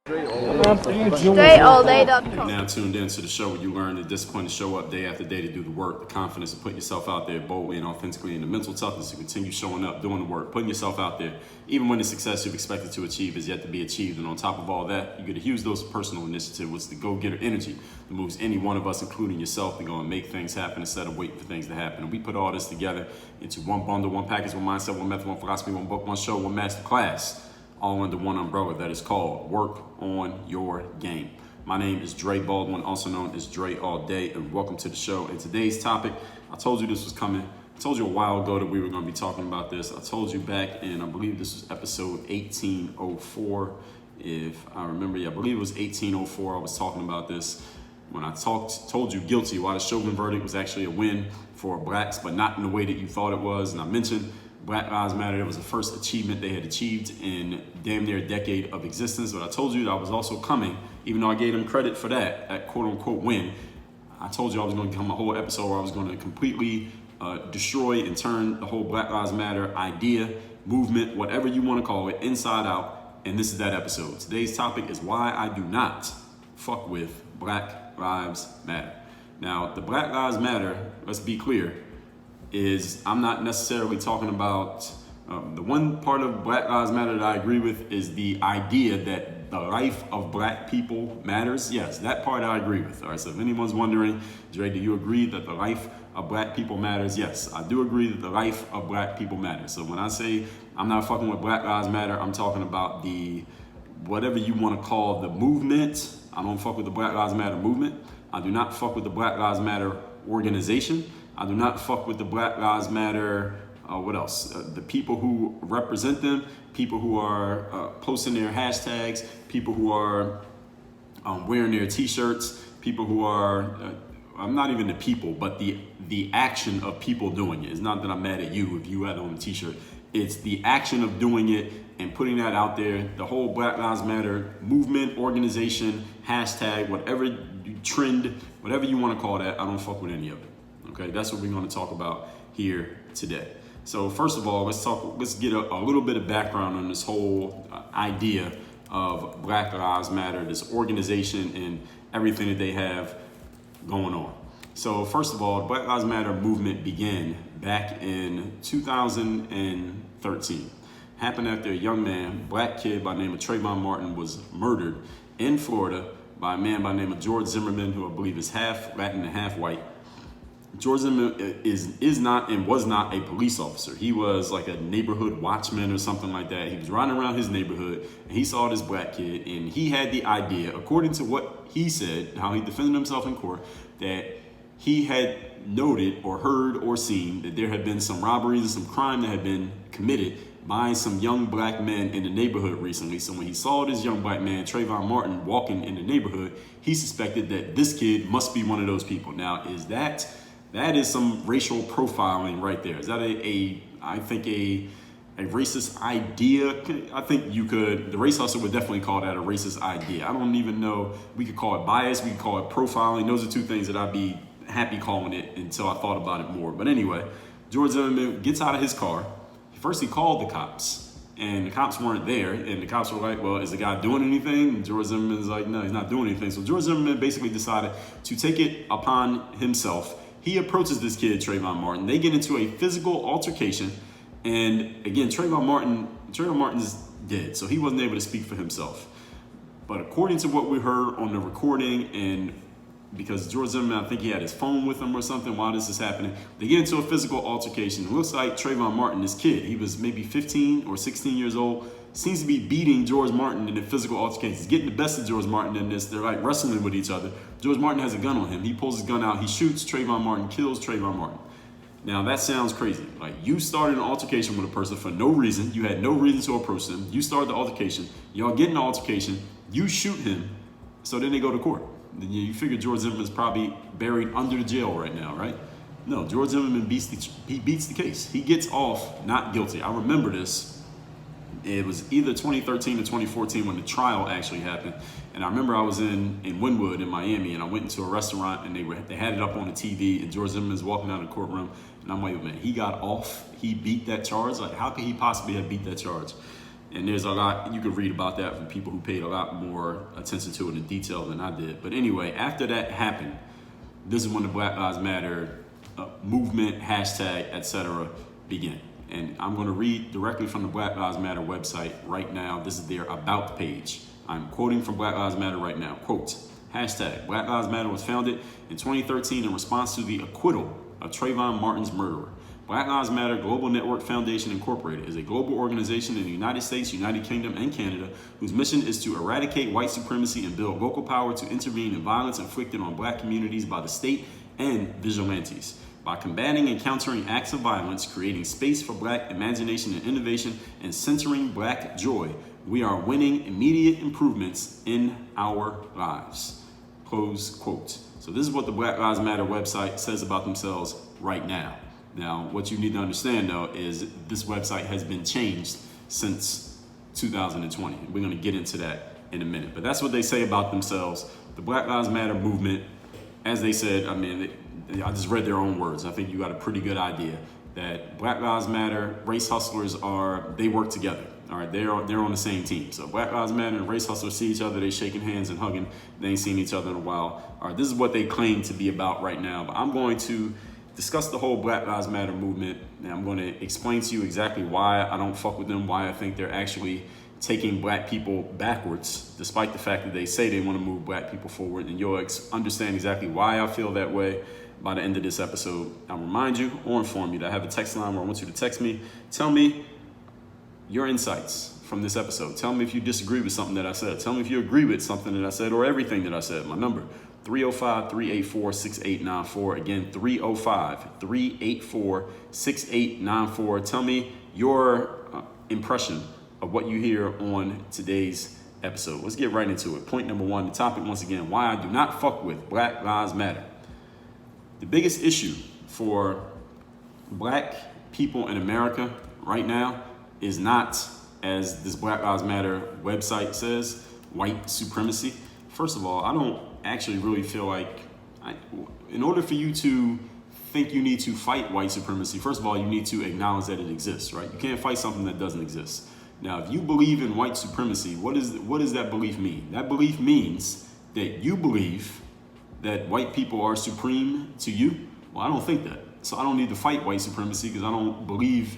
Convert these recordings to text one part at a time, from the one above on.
DreAllDay.com. Now tuned in to the show where you learn the discipline to show up day after day to do the work, the confidence to put yourself out there boldly and authentically, and the mental toughness to continue showing up, doing the work, putting yourself out there, even when the success you've expected to achieve is yet to be achieved. And on top of all that, you get a huge dose of personal initiative, which is the go-getter energy that moves any one of us, including yourself, to go and make things happen instead of waiting for things to happen. And we put all this together into one bundle, one package, one mindset, one method, one philosophy, one book, one show, one master class, all under one umbrella that is called Work on Your Game. My name is Dre Baldwin, also known as Dre All Day, and welcome to the show. And today's topic, I told you this was coming. I told you a while ago that we were going to be talking about this. I told you back in, I believe this was episode 1804. If I remember, I believe it was 1804. I was talking about this when I told you guilty, why the Chauvin verdict was actually a win for blacks, but not in the way that you thought it was. And I mentioned Black Lives Matter. It was the first achievement they had achieved in damn near a decade of existence. But I told you that I was also coming, even though I gave them credit for that quote unquote win. I told you I was going to come a whole episode where I was going to completely destroy and turn the whole Black Lives Matter idea, movement, whatever you want to call it, inside out. And this is that episode. Today's topic is why I do not fuck with Black Lives Matter. Now, the Black Lives Matter, let's be clear, is I'm not necessarily talking about the one part of Black Lives Matter that I agree with is the idea that the life of black people matters. Yes, that part I agree with. All right, so if anyone's wondering, Dre, do you agree that the life of black people matters? Yes, I do agree that the life of black people matters. So when I say I'm not fucking with Black Lives Matter, I'm talking about the, whatever you want to call the movement. I don't fuck with the Black Lives Matter movement. I do not fuck with the Black Lives Matter organization. I do not fuck with the Black Lives Matter, what else? The people who represent them, people who are posting their hashtags, people who are wearing their t-shirts, people who are, I'm not even the people, but the action of people doing it. It's not that I'm mad at you if you had on a t-shirt. It's the action of doing it and putting that out there. The whole Black Lives Matter movement, organization, hashtag, whatever trend, whatever you want to call that, I don't fuck with any of it. Okay, that's what we're going to talk about here today. So first of all, let's get a little bit of background on this whole idea of Black Lives Matter, this organization and everything that they have going on. So first of all, the Black Lives Matter movement began back in 2013. Happened after a young man, black kid by the name of Trayvon Martin, was murdered in Florida by a man by the name of George Zimmerman, who I believe is half Latin and half white. George Zimmerman is not and was not a police officer. He was like a neighborhood watchman or something like that. He was riding around his neighborhood and he saw this black kid, and he had the idea, according to what he said, how he defended himself in court, that he had noted or heard or seen that there had been some robberies and some crime that had been committed by some young black men in the neighborhood recently. So when he saw this young black man, Trayvon Martin, walking in the neighborhood, he suspected that this kid must be one of those people. Now, that is some racial profiling right there. Is that I think a racist idea? I think the race hustle would definitely call that a racist idea. I don't even know, we could call it bias, we could call it profiling. Those are two things that I'd be happy calling it until I thought about it more. But anyway, George Zimmerman gets out of his car. First he called the cops, and the cops weren't there, and the cops were like, well, is the guy doing anything? And George Zimmerman's like, no, he's not doing anything. So George Zimmerman basically decided to take it upon himself. He approaches this kid, Trayvon Martin. They get into a physical altercation. And again, Trayvon Martin's dead, so he wasn't able to speak for himself. But according to what we heard on the recording, and because George Zimmerman, I think he had his phone with him or something while this is happening, they get into a physical altercation. It looks like Trayvon Martin, this kid, he was maybe 15 or 16 years old, seems to be beating George Martin in a physical altercation. He's getting the best of George Martin in this. They're like wrestling with each other. George Martin has a gun on him. He pulls his gun out. He shoots Trayvon Martin, kills Trayvon Martin. Now that sounds crazy. Like, you started an altercation with a person for no reason. You had no reason to approach them. You started the altercation. Y'all get in the altercation. You shoot him. So then they go to court. Then you figure George Zimmerman's probably buried under the jail right now, right? No, George Zimmerman beats the case. He gets off not guilty. I remember this. It was either 2013 or 2014 when the trial actually happened. And I remember I was in Wynwood in Miami, and I went into a restaurant, and they had it up on the TV, and George Zimmerman's walking out of the courtroom, and I'm like, man, he got off. He beat that charge. Like, how could he possibly have beat that charge? And there's a lot, you could read about that from people who paid a lot more attention to it in detail than I did. But anyway, after that happened, this is when the Black Lives Matter movement, hashtag, etc. began. And I'm going to read directly from the Black Lives Matter website right now. This is their About page. I'm quoting from Black Lives Matter right now. Quote, hashtag, Black Lives Matter was founded in 2013 in response to the acquittal of Trayvon Martin's murderer. Black Lives Matter Global Network Foundation Incorporated is a global organization in the United States, United Kingdom, and Canada whose mission is to eradicate white supremacy and build local power to intervene in violence inflicted on black communities by the state and vigilantes. By combating and countering acts of violence, creating space for black imagination and innovation, and centering black joy, we are winning immediate improvements in our lives. Close quote. So this is what the Black Lives Matter website says about themselves right now. Now, what you need to understand, though, is this website has been changed since 2020. We're going to get into that in a minute. But that's what they say about themselves. The Black Lives Matter movement, as they said, I mean, I just read their own words. I think you got a pretty good idea that Black Lives Matter, race hustlers they work together. All right, they're on the same team. So Black Lives Matter and race hustlers see each other, they shaking hands and hugging. They ain't seen each other in a while. All right, this is what they claim to be about right now. But I'm going to discuss the whole Black Lives Matter movement, and I'm going to explain to you exactly why I don't fuck with them, why I think they're actually taking black people backwards, despite the fact that they say they want to move black people forward. And you'll understand exactly why I feel that way by the end of this episode. I'll remind you or inform you that I have a text line where I want you to text me. Tell me your insights from this episode. Tell me if you disagree with something that I said. Tell me if you agree with something that I said or everything that I said. My number, 305-384-6894. Again, 305-384-6894. Tell me your impression of what you hear on today's episode. Let's get right into it. Point number one, the topic once again, why I do not fuck with Black Lives Matter. The biggest issue for black people in America right now is not, as this Black Lives Matter website says, white supremacy. First of all, I don't actually really feel like, in order for you to think you need to fight white supremacy, first of all, you need to acknowledge that it exists, right? You can't fight something that doesn't exist. Now, if you believe in white supremacy, what does that belief mean? That belief means that you believe that white people are supreme to you. Well, I don't think that. So I don't need to fight white supremacy because I don't believe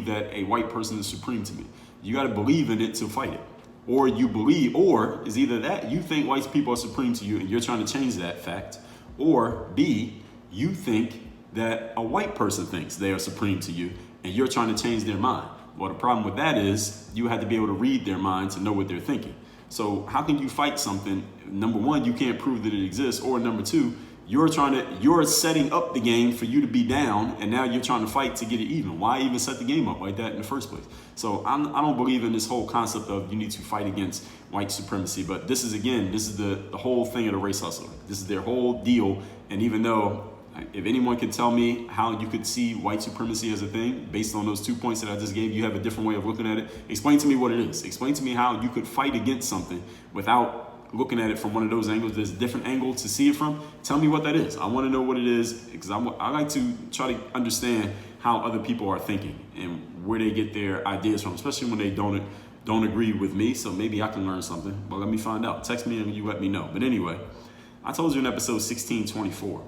that a white person is supreme to me. You got to believe in it to fight it. Or you believe, or is either that you think white people are supreme to you and you're trying to change that fact, or B, you think that a white person thinks they are supreme to you and you're trying to change their mind. Well, the problem with that is you have to be able to read their mind to know what they're thinking. So how can you fight something? Number one, you can't prove that it exists. Or number two, you're setting up the game for you to be down, and now you're trying to fight to get it even. Why even set the game up like that in the first place? So I don't believe in this whole concept of you need to fight against white supremacy. But this is the whole thing of the race hustler. This is their whole deal. And even though, if anyone can tell me how you could see white supremacy as a thing based on those 2 points that I just gave, you have a different way of looking at it. Explain to me what it is. Explain to me how you could fight against something without looking at it from one of those angles. There's a different angle to see it from. Tell me what that is. I want to know what it is because I like to try to understand how other people are thinking and where they get their ideas from, especially when they don't agree with me. So maybe I can learn something, but let me find out. Text me and you let me know. But anyway, I told you in episode 1624,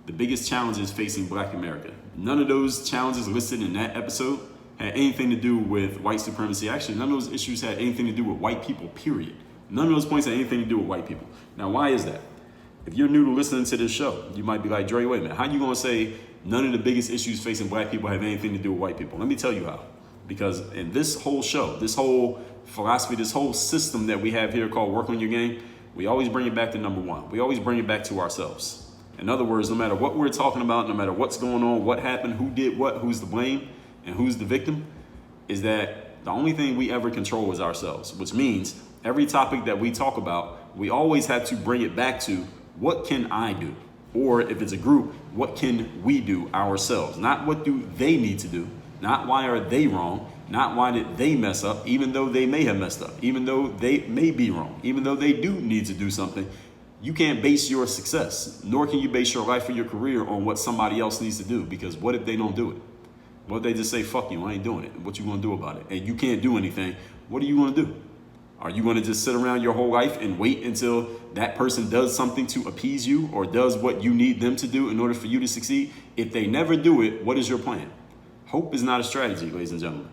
the biggest challenges facing black America. None of those challenges listed in that episode had anything to do with white supremacy. Actually, none of those issues had anything to do with white people, period. None of those points had anything to do with white people. Now, why is that? If you're new to listening to this show, you might be like, Dre, wait a minute. How are you going to say none of the biggest issues facing black people have anything to do with white people? Let me tell you how. Because in this whole show, this whole philosophy, this whole system that we have here called Work on Your Game, we always bring it back to number one. We always bring it back to ourselves. In other words, no matter what we're talking about, no matter what's going on, what happened, who did what, who's to blame, and who's the victim, is that the only thing we ever control is ourselves, which means every topic that we talk about, we always have to bring it back to what can I do? Or if it's a group, what can we do ourselves? Not what do they need to do, not why are they wrong, not why did they mess up, even though they may have messed up, even though they may be wrong, even though they do need to do something. You can't base your success, nor can you base your life or your career on what somebody else needs to do, because what if they don't do it? What if they just say, fuck you, I ain't doing it? What you gonna do about it? And you can't do anything. What are you gonna do? Are you gonna just sit around your whole life and wait until that person does something to appease you or does what you need them to do in order for you to succeed? If they never do it, what is your plan? Hope is not a strategy, ladies and gentlemen.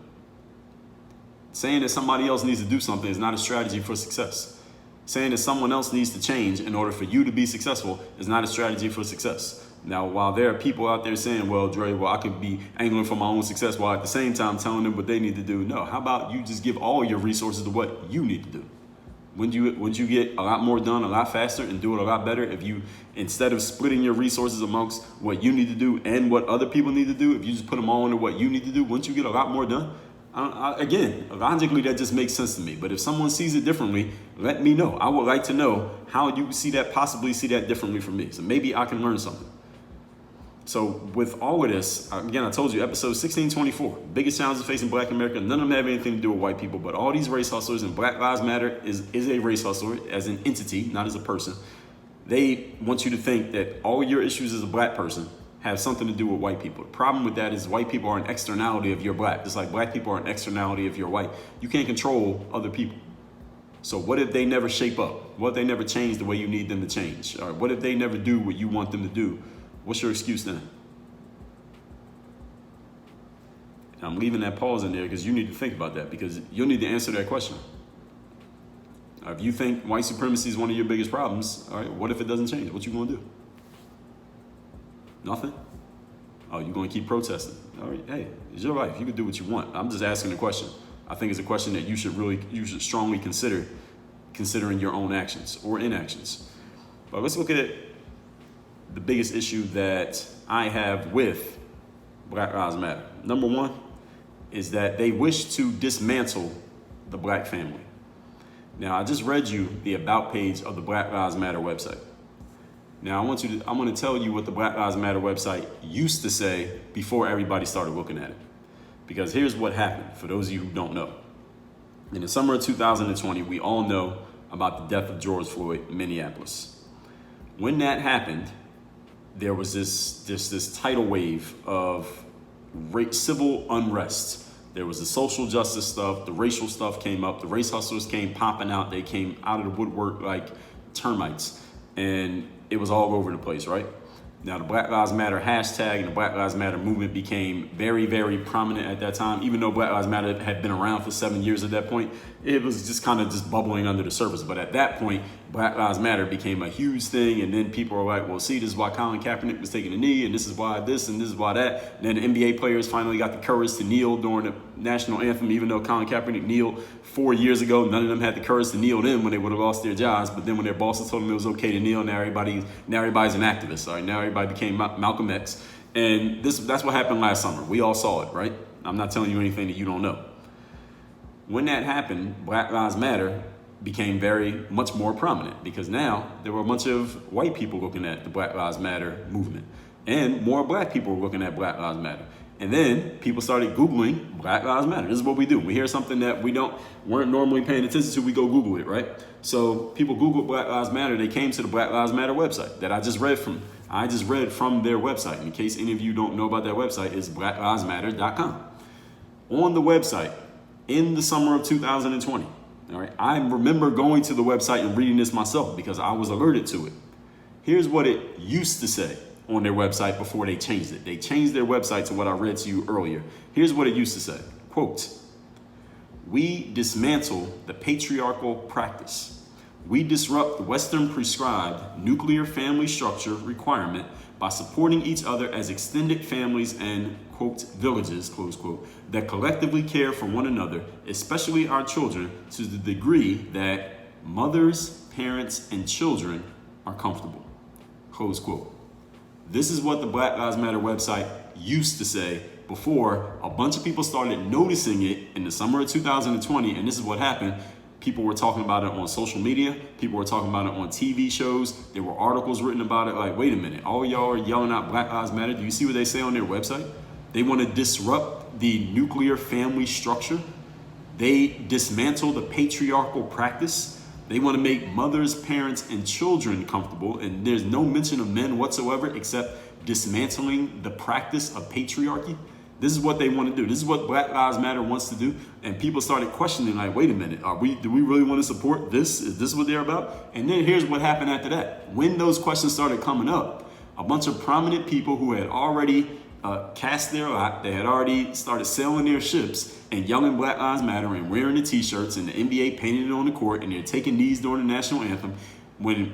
Saying that somebody else needs to do something is not a strategy for success. Saying that someone else needs to change in order for you to be successful is not a strategy for success. Now, while there are people out there saying, well, Dre, I could be angling for my own success while at the same time telling them what they need to do. No, how about you just give all your resources to what you need to do? Wouldn't you get a lot more done a lot faster and do it a lot better if you, instead of splitting your resources amongst what you need to do and what other people need to do, if you just put them all into what you need to do, wouldn't you get a lot more done? Again, logically, that just makes sense to me. But if someone sees it differently, let me know. I would like to know how you possibly see that differently from me. So maybe I can learn something. So with all of this, again, I told you, episode 1624, biggest challenges facing Black America. None of them have anything to do with white people, but all these race hustlers, and Black Lives Matter is a race hustler as an entity, not as a person. They want you to think that all your issues as a Black person have something to do with white people. The problem with that is white people are an externality of your Black, just like Black people are an externality of your white. You can't control other people. So what if they never shape up? What if they never change the way you need them to change? Or what if they never do what you want them to do? What's your excuse then? And I'm leaving that pause in there because you need to think about that, because you'll need to answer that question. If you think white supremacy is one of your biggest problems, all right, what if it doesn't change? What you gonna do? Nothing? Oh, you're gonna keep protesting. All right, hey, it's your life. You can do what you want. I'm just asking a question. I think it's a question that you should strongly consider, considering your own actions or inactions. But let's look at the biggest issue that I have with Black Lives Matter. Number one is that they wish to dismantle the Black family. Now, I just read you the about page of the Black Lives Matter website. Now, I'm going to tell you what the Black Lives Matter website used to say before everybody started looking at it. Because here's what happened, for those of you who don't know. In the summer of 2020, we all know about the death of George Floyd in Minneapolis. When that happened, there was this tidal wave of civil unrest. There was the social justice stuff, the racial stuff came up, the race hustlers came popping out, they came out of the woodwork like termites, and it was all over the place, right? Now, the Black Lives Matter hashtag and the Black Lives Matter movement became very, very prominent at that time. Even though Black Lives Matter had been around for 7 years at that point, it was just kind of just bubbling under the surface. But at that point, Black Lives Matter became a huge thing. And then people were like, well, see, this is why Colin Kaepernick was taking a knee, and this is why this, and this is why that. And then the NBA players finally got the courage to kneel during the national anthem, even though Colin Kaepernick kneeled 4 years ago. None of them had the courage to kneel then when they would have lost their jobs. But then when their bosses told them it was okay to kneel, now everybody's an activist. All right, now everybody became Malcolm X. And that's what happened last summer. We all saw it, right? I'm not telling you anything that you don't know. When that happened, Black Lives Matter became very much more prominent, because now there were a bunch of white people looking at the Black Lives Matter movement, and more Black people were looking at Black Lives Matter. And then people started Googling Black Lives Matter. This is what we do. We hear something that weren't normally paying attention to, we go Google it, right? So people Googled Black Lives Matter, they came to the Black Lives Matter website that I just read from. I just read from their website. In case any of you don't know about that website, it's blacklivesmatter.com. On the website, in the summer of 2020, all right, I remember going to the website and reading this myself because I was alerted to it. Here's what it used to say on their website before they changed it. They changed their website to what I read to you earlier. Here's what it used to say, quote, "We dismantle the patriarchal practice. We disrupt the Western prescribed nuclear family structure requirement by supporting each other as extended families and, quote, villages, close quote, that collectively care for one another, especially our children, to the degree that mothers, parents, and children are comfortable," close quote. This is what the Black Lives Matter website used to say before a bunch of people started noticing it in the summer of 2020, and this is what happened. People were talking about it on social media. People were talking about it on TV shows. There were articles written about it. Like, wait a minute, all y'all are yelling out Black Lives Matter. Do you see what they say on their website? They want to disrupt the nuclear family structure. They dismantle the patriarchal practice. They want to make mothers, parents, and children comfortable. And there's no mention of men whatsoever except dismantling the practice of patriarchy. This is what they want to do. This is what Black Lives Matter wants to do. And people started questioning, like, wait a minute, do we really want to support this? Is this what they're about? And then here's what happened after that. When those questions started coming up, a bunch of prominent people who had already cast their lot, they had already started sailing their ships and yelling Black Lives Matter and wearing the t-shirts, and the NBA painted it on the court, and they're taking knees during the national anthem. When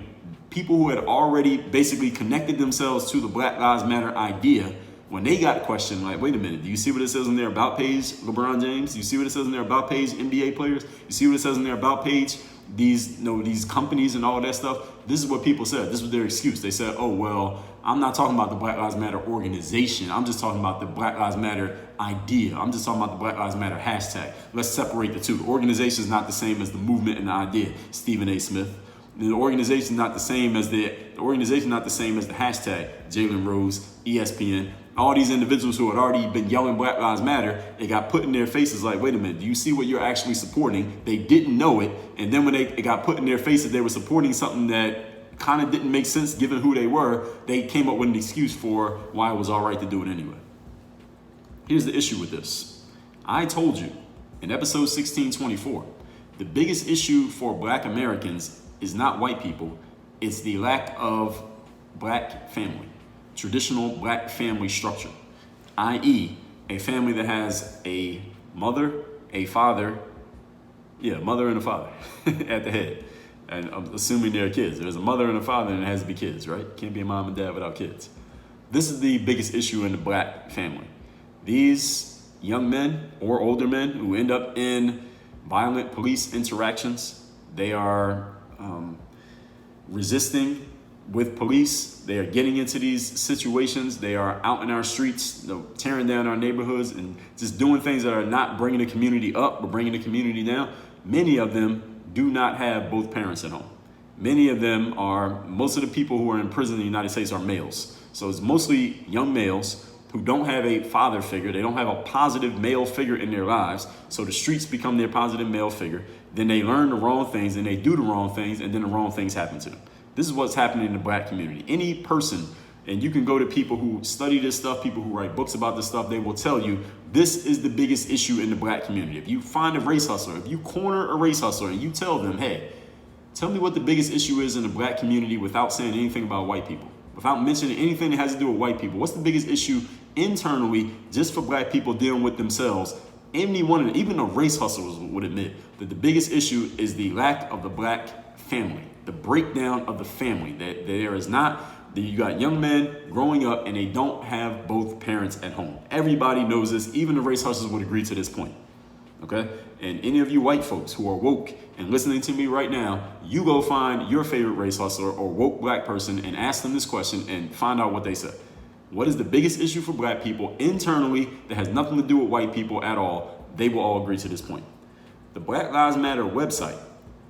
people who had already basically connected themselves to the Black Lives Matter idea, when they got questioned, like, wait a minute, do you see what it says on their about page, LeBron James? Do you see what it says on their about page, NBA players? You see what it says on their about page, these companies and all that stuff? This is what people said. This was their excuse. They said, oh, well, I'm not talking about the Black Lives Matter organization. I'm just talking about the Black Lives Matter idea. I'm just talking about the Black Lives Matter hashtag. Let's separate the two. The organization is not the same as the movement and the idea. Stephen A. Smith. The organization is not the same as the hashtag. Jalen Rose, ESPN. All these individuals who had already been yelling Black Lives Matter, it got put in their faces like, wait a minute, do you see what you're actually supporting? They didn't know it. And then when it got put in their faces, they were supporting something that kind of didn't make sense given who they were. They came up with an excuse for why it was all right to do it anyway. Here's the issue with this. I told you in episode 1624, the biggest issue for Black Americans is not white people. It's the lack of Black family. Traditional Black family structure, i.e. a family that has a mother, a father, mother and a father at the head. And I'm assuming they're kids. There's a mother and a father, and it has to be kids, right? Can't be a mom and dad without kids. This is the biggest issue in the Black family. These young men or older men who end up in violent police interactions, they are resisting with police. They are getting into these situations. They are out in our streets, tearing down our neighborhoods and just doing things that are not bringing the community up, but bringing the community down. Many of them do not have both parents at home. Most of the people who are in prison in the United States are males. So it's mostly young males who don't have a father figure. They don't have a positive male figure in their lives. So the streets become their positive male figure. Then they learn the wrong things and they do the wrong things, and then the wrong things happen to them. This is what's happening in the Black community. Any person, and you can go to people who study this stuff, people who write books about this stuff, they will tell you this is the biggest issue in the Black community. If you find a race hustler, if you corner a race hustler and you tell them, hey, tell me what the biggest issue is in the Black community without saying anything about white people, without mentioning anything that has to do with white people, what's the biggest issue internally just for Black people dealing with themselves? Anyone, even the race hustlers would admit that the biggest issue is the lack of the Black family, the breakdown of the family. That there is not, you got young men growing up and they don't have both parents at home. Everybody knows this. Even the race hustlers would agree to this point. Okay? And any of you white folks who are woke and listening to me right now, you go find your favorite race hustler or woke Black person and ask them this question and find out what they said. What is the biggest issue for Black people internally that has nothing to do with white people at all? They will all agree to this point. The Black Lives Matter website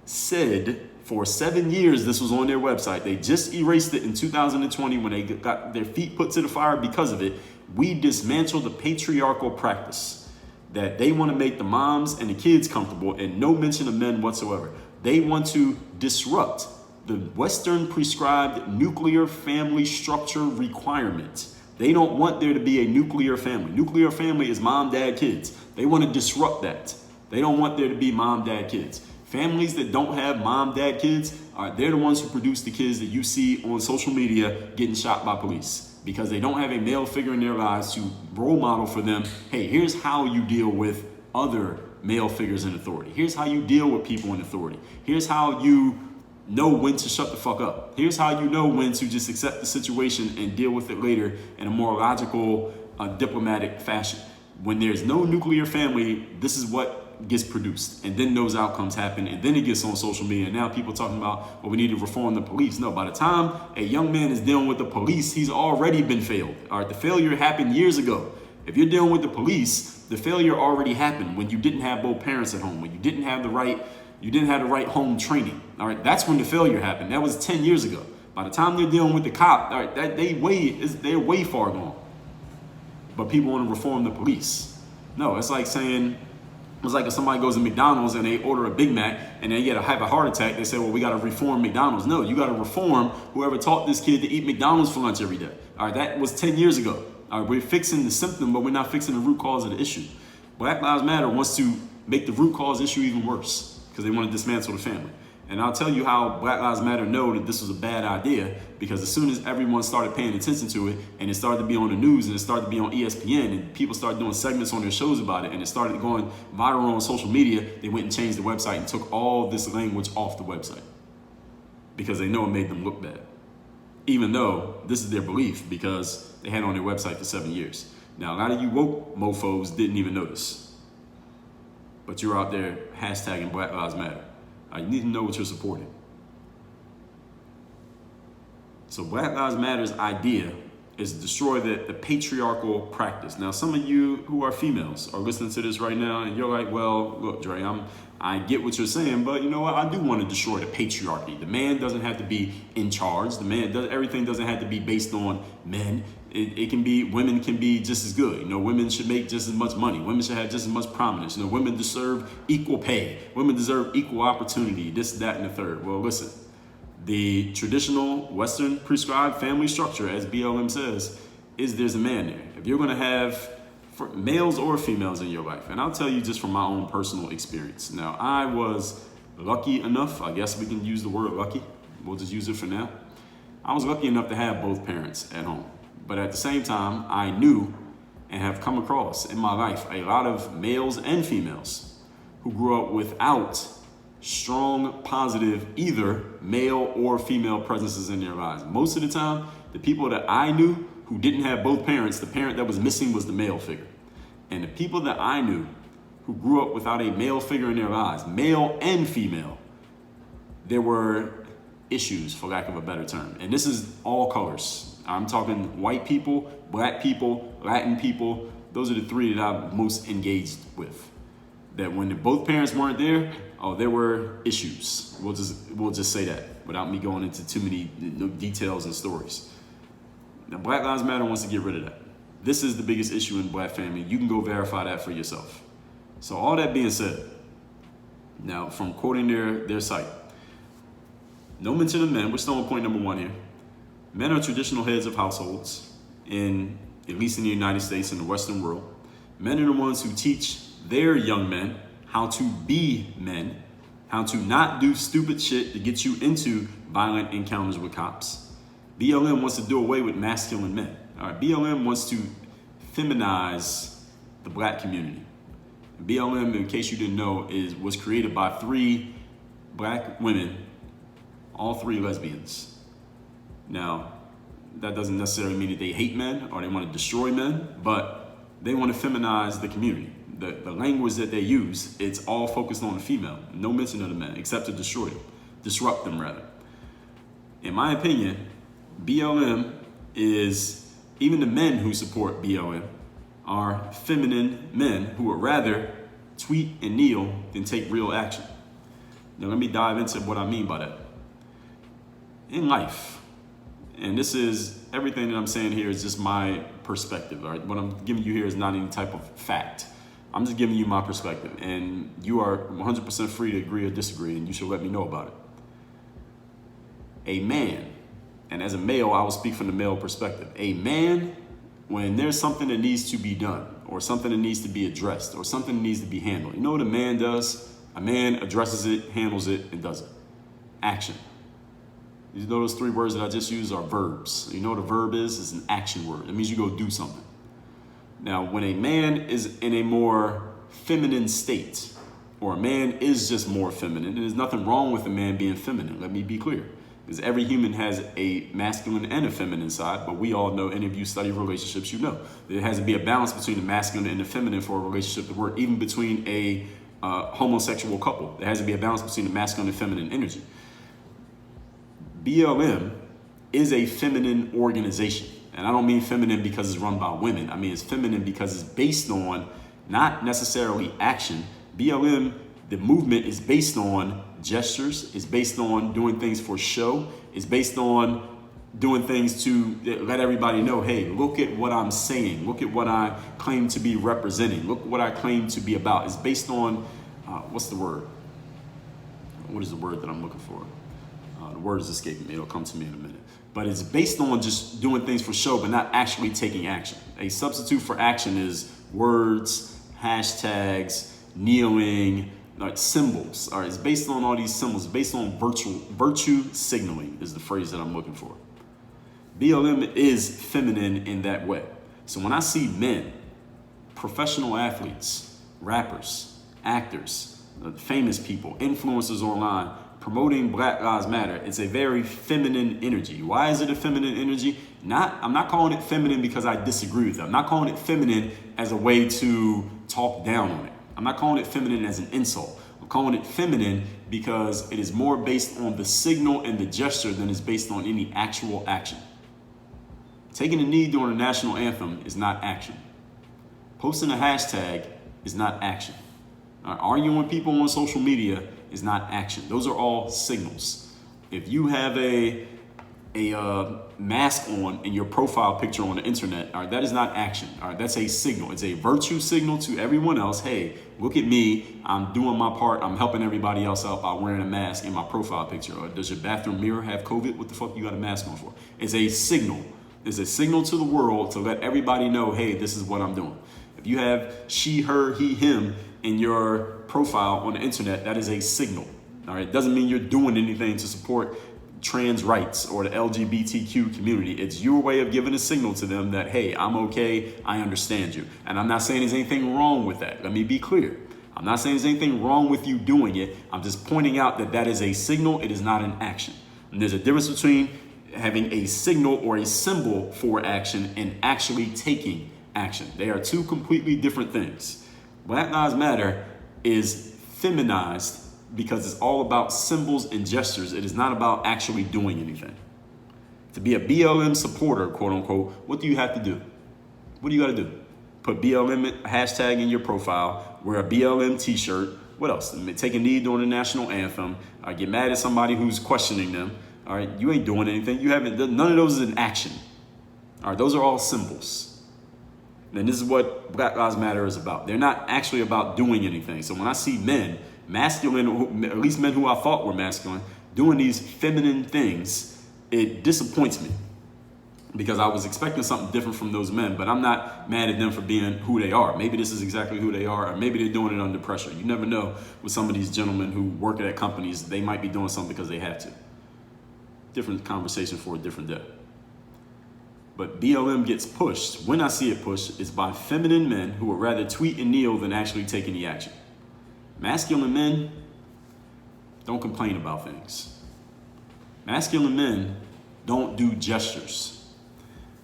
said for 7 years this was on their website. They just erased it in 2020 when they got their feet put to the fire because of it. We dismantled the patriarchal practice that they want to make the moms and the kids comfortable and no mention of men whatsoever. They want to disrupt the Western prescribed nuclear family structure requirement. They don't want there to be a nuclear family. Nuclear family is mom, dad, kids. They want to disrupt that. They don't want there to be mom, dad, kids. Families that don't have mom, dad, kids, they're the ones who produce the kids that you see on social media getting shot by police because they don't have a male figure in their lives to role model for them. Hey, here's how you deal with other male figures in authority. Here's how you deal with people in authority. Here's how you know when to shut the fuck up. Here's how you know when to just accept the situation and deal with it later in a more logical, diplomatic fashion. When there's no nuclear family, this is what gets produced, and then those outcomes happen, and then it gets on social media, and now people talking about, well, we need to reform the police. No, by the time a young man is dealing with the police, he's already been failed. All right, the failure happened years ago. If you're dealing with the police, the failure already happened when you didn't have both parents at home, when you didn't have the right home training. All right, that's when the failure happened. That was 10 years ago. By the time they're dealing with the cop, all right, they're way far gone. But people want to reform the police. No, it's like saying, it's like if somebody goes to McDonald's and they order a Big Mac and they have a heart attack, they say, well, we got to reform McDonald's. No, you got to reform whoever taught this kid to eat McDonald's for lunch every day. All right, that was 10 years ago. We're fixing the symptom, but we're not fixing the root cause of the issue. Black Lives Matter wants to make the root cause issue even worse because they want to dismantle the family. And I'll tell you how Black Lives Matter know that this was a bad idea, because as soon as everyone started paying attention to it and it started to be on the news and it started to be on ESPN and people started doing segments on their shows about it and it started going viral on social media, they went and changed the website and took all this language off the website because they know it made them look bad. Even though this is their belief because they had it on their website for 7 years. Now, a lot of you woke mofos didn't even notice, but you're out there hashtagging Black Lives Matter. You need to know what you're supporting. So Black Lives Matter's idea is to destroy the patriarchal practice. Now, some of you who are females are listening to this right now, and you're like, well, look, Dre, I get what you're saying, but you know what? I do want to destroy the patriarchy. The man doesn't have to be in charge. Everything doesn't have to be based on men. It can be, women can be just as good. You know, women should make just as much money. Women should have just as much prominence. You know, women deserve equal pay. Women deserve equal opportunity, this, that, and the third. Well, listen, the traditional Western prescribed family structure, as BLM says, is there's a man there. If you're going to have males or females in your life, and I'll tell you just from my own personal experience. Now, I was lucky enough, I guess we can use the word lucky. We'll just use it for now. I was lucky enough to have both parents at home. But at the same time, I knew and have come across in my life a lot of males and females who grew up without strong, positive, either male or female presences in their lives. Most of the time, the people that I knew who didn't have both parents, the parent that was missing was the male figure. And the people that I knew who grew up without a male figure in their lives, male and female, there were issues, for lack of a better term. And this is all colors. I'm talking white people, black people, Latin people. Those are the three that I'm most engaged with. That when both parents weren't there, there were issues. We'll just say that without me going into too many details and stories. Now, Black Lives Matter wants to get rid of that. This is the biggest issue in black family. You can go verify that for yourself. So all that being said, now from quoting their site, no mention of men. We're still on point number 1 here. Men are traditional heads of households, at least in the United States and the Western world. Men are the ones who teach their young men how to be men, how to not do stupid shit to get you into violent encounters with cops. BLM wants to do away with masculine men. All right, BLM wants to feminize the black community. BLM, in case you didn't know, was created by 3 black women, all 3 lesbians. Now, that doesn't necessarily mean that they hate men or they want to destroy men, but they want to feminize the community. The language that they use, it's all focused on the female. No mention of the men, except to destroy them, disrupt them rather. In my opinion, BLM is, even the men who support BLM are feminine men who would rather tweet and kneel than take real action. Now let me dive into what I mean by that. In life, and this is everything that I'm saying here is just my perspective. All right? What I'm giving you here is not any type of fact. I'm just giving you my perspective, and you are 100% free to agree or disagree, and you should let me know about it. A man, and as a male, I will speak from the male perspective. A man, when there's something that needs to be done, or something that needs to be addressed, or something that needs to be handled, you know what a man does? A man addresses it, handles it, and does it. Action. You know those 3 words that I just used are verbs. You know what a verb is? It's an action word. It means you go do something. Now, when a man is in a more feminine state, or a man is just more feminine, and there's nothing wrong with a man being feminine, let me be clear. Because every human has a masculine and a feminine side, but we all know, any of you study relationships, you know, there has to be a balance between the masculine and the feminine for a relationship to work, even between a homosexual couple. There has to be a balance between the masculine and feminine energy. BLM is a feminine organization. And I don't mean feminine because it's run by women. I mean it's feminine because it's based on not necessarily action. BLM, the movement, is based on gestures. It's based on doing things for show. It's based on doing things to let everybody know, hey, look at what I'm saying. Look at what I claim to be representing. Look what I claim to be about. It's based on, what's the word? What is the word that I'm looking for? The word is escaping me. It'll come to me in a minute. But it's based on just doing things for show, but not actually taking action. A substitute for action is words, hashtags, kneeling, like symbols. All right, it's based on all these symbols. It's based on virtue signaling is the phrase that I'm looking for. BLM is feminine in that way. So when I see men, professional athletes, rappers, actors, famous people, influencers online promoting Black Lives Matter, it's a very feminine energy. Why is it a feminine energy? I'm not calling it feminine because I disagree with it. I'm not calling it feminine as a way to talk down on it. I'm not calling it feminine as an insult. I'm calling it feminine because it is more based on the signal and the gesture than is based on any actual action. Taking a knee during a national anthem is not action. Posting a hashtag is not action. Arguing with people on social media is not action. Those are all signals. If you have a mask on in your profile picture on the internet, all right, that is not action. All right, that's a signal. It's a virtue signal to everyone else. Hey, look at me. I'm doing my part. I'm helping everybody else out by wearing a mask in my profile picture. Or does your bathroom mirror have COVID? What the fuck you got a mask on for? It's a signal. It's a signal to the world to let everybody know, hey, this is what I'm doing. If you have she, her, he, him in your profile on the internet, that is a signal. All right, it doesn't mean you're doing anything to support trans rights or the LGBTQ community. It's your way of giving a signal to them that, hey, I'm okay, I understand you. And I'm not saying there's anything wrong with that. Let me be clear. I'm not saying there's anything wrong with you doing it. I'm just pointing out that that is a signal. It is not an action. And there's a difference between having a signal or a symbol for action and actually taking action. They are two completely different things. Black Lives Matter is feminized because it's all about symbols and gestures. It is not about actually doing anything. To be a BLM supporter, quote unquote, what do you have to do? What do you got to do? Put BLM hashtag in your profile, wear a BLM t-shirt. What else? Take a knee during the national anthem, get mad at somebody who's questioning them. All right, you ain't doing anything. You haven't done, none of those is an action. All right, those are all symbols. And this is what Black Lives Matter is about. They're not actually about doing anything. So when I see men, masculine, at least men who I thought were masculine, doing these feminine things, it disappoints me because I was expecting something different from those men, but I'm not mad at them for being who they are. Maybe this is exactly who they are, or maybe they're doing it under pressure. You never know with some of these gentlemen who work at companies, they might be doing something because they have to. Different conversation for a different day. But BLM gets pushed, when I see it pushed, it's by feminine men who would rather tweet and kneel than actually take any action. Masculine men don't complain about things. Masculine men don't do gestures.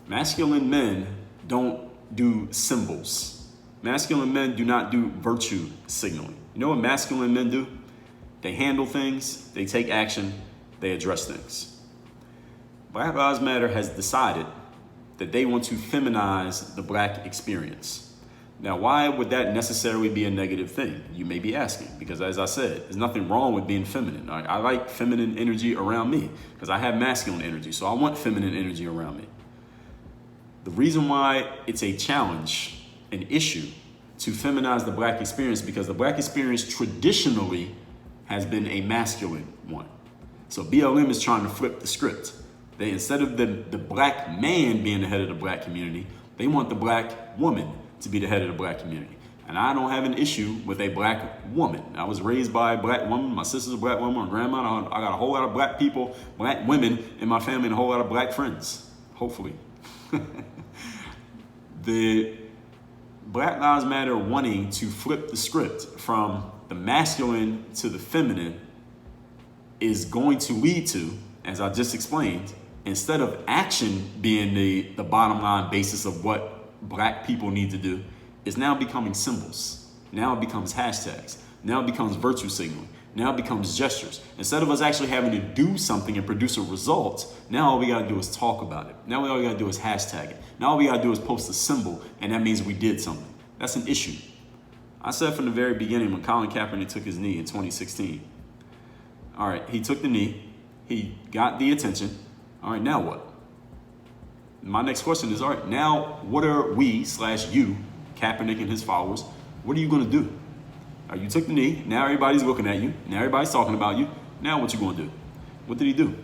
Masculine men don't do symbols. Masculine men do not do virtue signaling. You know what masculine men do? They handle things, they take action, they address things. Black Lives Matter has decided that they want to feminize the black experience. Now, why would that necessarily be a negative thing? You may be asking, because as I said, there's nothing wrong with being feminine. I like feminine energy around me because I have masculine energy, so I want feminine energy around me. The reason why it's a challenge, an issue, to feminize the black experience, because the black experience traditionally has been a masculine one. So BLM is trying to flip the script. They, instead of the black man being the head of the black community, they want the black woman to be the head of the black community. And I don't have an issue with a black woman. I was raised by a black woman. My sister's a black woman. My grandma. I got a whole lot of black people, black women in my family, and a whole lot of black friends, hopefully. The Black Lives Matter wanting to flip the script from the masculine to the feminine is going to lead to, as I just explained, instead of action being the bottom line basis of what black people need to do, it's now becoming symbols. Now it becomes hashtags. Now it becomes virtue signaling. Now it becomes gestures. Instead of us actually having to do something and produce a result, now all we gotta do is talk about it. Now all we gotta do is hashtag it. Now all we gotta do is post a symbol, and that means we did something. That's an issue. I said from the very beginning when Colin Kaepernick took his knee in 2016, all right, he took the knee, he got the attention. All right, now what? My next question is, all right, now what are we / you, Kaepernick and his followers, what are you gonna do? You took the knee, now everybody's looking at you, now everybody's talking about you, now what you gonna do? What did he do?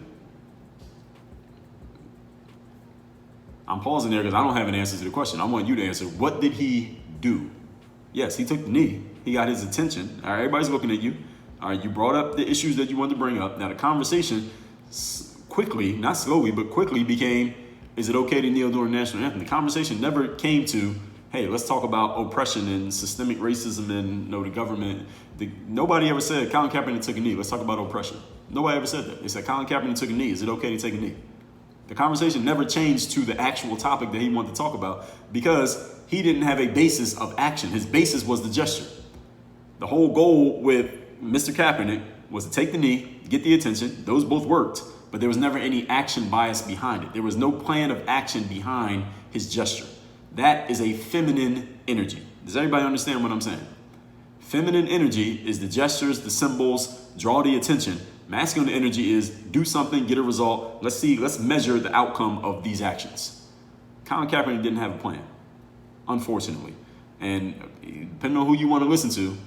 I'm pausing there because I don't have an answer to the question. I want you to answer. What did he do? Yes, he took the knee. He got his attention. All right, everybody's looking at you. All right, you brought up the issues that you wanted to bring up. Now the conversation quickly, not slowly, but quickly became, is it okay to kneel during the national anthem? The conversation never came to, hey, let's talk about oppression and systemic racism and the government. Nobody ever said Colin Kaepernick took a knee. Let's talk about oppression. Nobody ever said that. They said Colin Kaepernick took a knee. Is it okay to take a knee? The conversation never changed to the actual topic that he wanted to talk about because he didn't have a basis of action. His basis was the gesture. The whole goal with Mr. Kaepernick was to take the knee, get the attention. Those both worked, but there was never any action bias behind it. There was no plan of action behind his gesture. That is a feminine energy. Does everybody understand what I'm saying? Feminine energy is the gestures, the symbols, draw the attention. Masculine energy is do something, get a result. Let's measure the outcome of these actions. Colin Kaepernick didn't have a plan, unfortunately. And depending on who you want to listen to,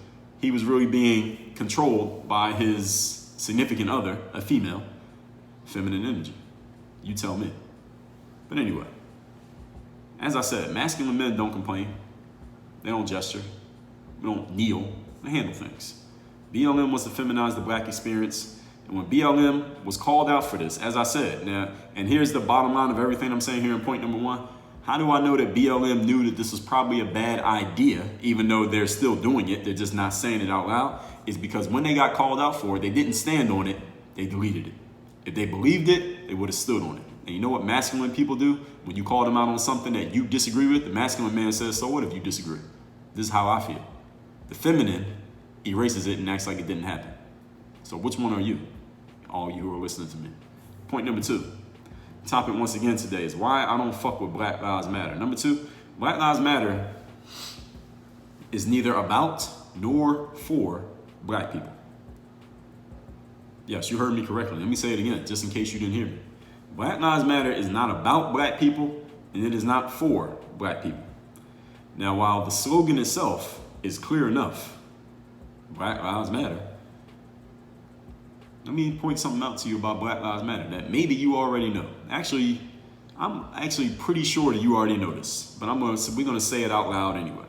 he was really being controlled by his significant other, a female, feminine energy. You tell me. But anyway, as I said, masculine men don't complain. They don't gesture. They don't kneel. They handle things. BLM was to feminize the black experience. And when BLM was called out for this, as I said, now, and here's the bottom line of everything I'm saying here in point number one. How do I know that BLM knew that this was probably a bad idea, even though they're still doing it? They're just not saying it out loud. It's because when they got called out for it, they didn't stand on it. They deleted it. If they believed it, they would have stood on it. And you know what masculine people do? When you call them out on something that you disagree with, the masculine man says, so what if you disagree? This is how I feel. The feminine erases it and acts like it didn't happen. So which one are you? All you who are listening to me. Point number two. Topic once again today is why I don't fuck with Black Lives Matter. Number two, Black Lives Matter is neither about nor for black people. Yes, you heard me correctly. Let me say it again, just in case you didn't hear me. Black Lives Matter is not about black people, and it is not for black people. Now, while the slogan itself is clear enough, Black Lives Matter, let me point something out to you about Black Lives Matter that maybe you already know. Actually, I'm actually pretty sure that you already know this, but we're gonna say it out loud anyway.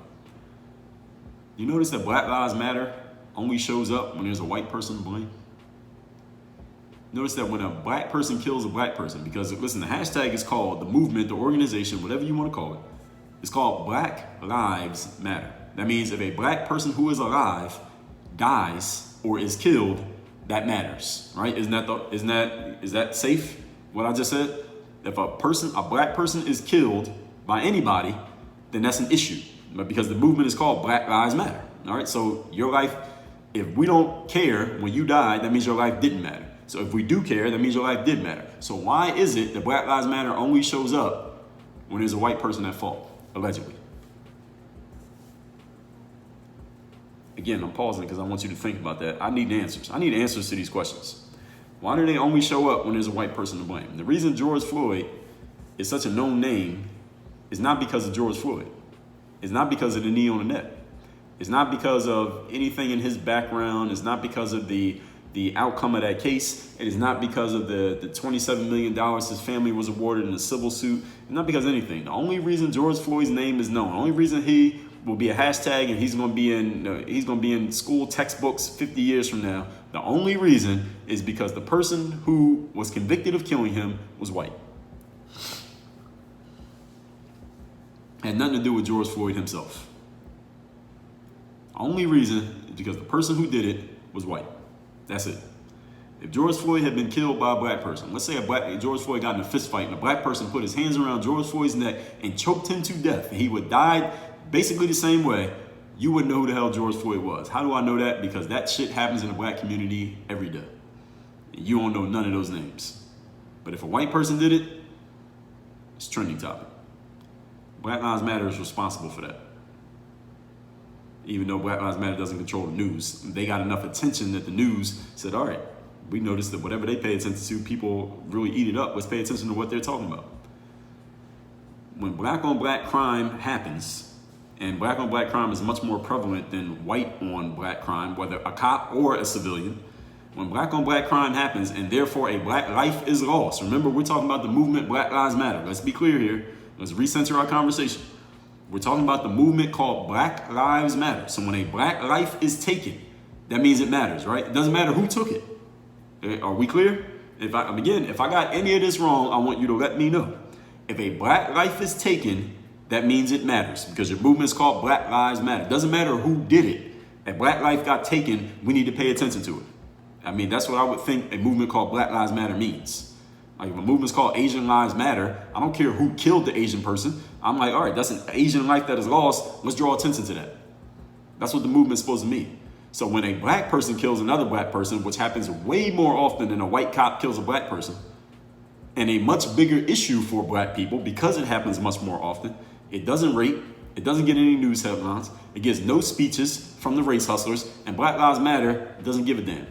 You notice that Black Lives Matter only shows up when there's a white person to blame? Notice that when a black person kills a black person, because listen, the hashtag is called, the movement, the organization, whatever you want to call it, it's called Black Lives Matter. That means if a black person who is alive dies or is killed, that matters, right? Is that safe? What I just said? If a black person is killed by anybody, then that's an issue. But because the movement is called Black Lives Matter. All right. So your life, if we don't care when you died, that means your life didn't matter. So if we do care, that means your life did matter. So why is it that Black Lives Matter only shows up when there's a white person at fault, allegedly? Again, I'm pausing because I want you to think about that. I need answers. I need answers to these questions. Why do they only show up when there's a white person to blame? The reason George Floyd is such a known name is not because of George Floyd. It's not because of the knee on the neck. It's not because of anything in his background. It's not because of the outcome of that case. It is not because of the $27 million his family was awarded in a civil suit. It's not because of anything. The only reason George Floyd's name is known, the only reason he will be a hashtag and he's going to be in school textbooks 50 years from now, the only reason is because the person who was convicted of killing him was white. Had nothing to do with George Floyd himself. The only reason is because the person who did it was white. That's it. If George Floyd had been killed by a black person, let's say George Floyd got in a fist fight and a black person put his hands around George Floyd's neck and choked him to death, and he would die basically the same way, you wouldn't know who the hell George Floyd was. How do I know that? Because that shit happens in the black community every day. And you don't know none of those names. But if a white person did it, it's a trending topic. Black Lives Matter is responsible for that. Even though Black Lives Matter doesn't control the news, they got enough attention that the news said, all right, we noticed that whatever they pay attention to, people really eat it up. Let's pay attention to what they're talking about. When black on black crime happens, and black on black crime is much more prevalent than white on black crime, whether a cop or a civilian, when black on black crime happens and therefore a black life is lost. Remember, we're talking about the movement Black Lives Matter. Let's be clear here. Let's recenter our conversation. We're talking about the movement called Black Lives Matter. So when a black life is taken, that means it matters, right? It doesn't matter who took it. Are we clear? If I got any of this wrong, I want you to let me know. If a black life is taken, that means it matters because your movement is called Black Lives Matter. It doesn't matter who did it. If black life got taken, we need to pay attention to it. I mean, that's what I would think a movement called Black Lives Matter means. Like if a movement's called Asian Lives Matter, I don't care who killed the Asian person. I'm like, all right, that's an Asian life that is lost. Let's draw attention to that. That's what the movement's supposed to mean. So when a black person kills another black person, which happens way more often than a white cop kills a black person, and a much bigger issue for black people because it happens much more often, it doesn't rate, it doesn't get any news headlines, it gets no speeches from the race hustlers, and Black Lives Matter doesn't give a damn.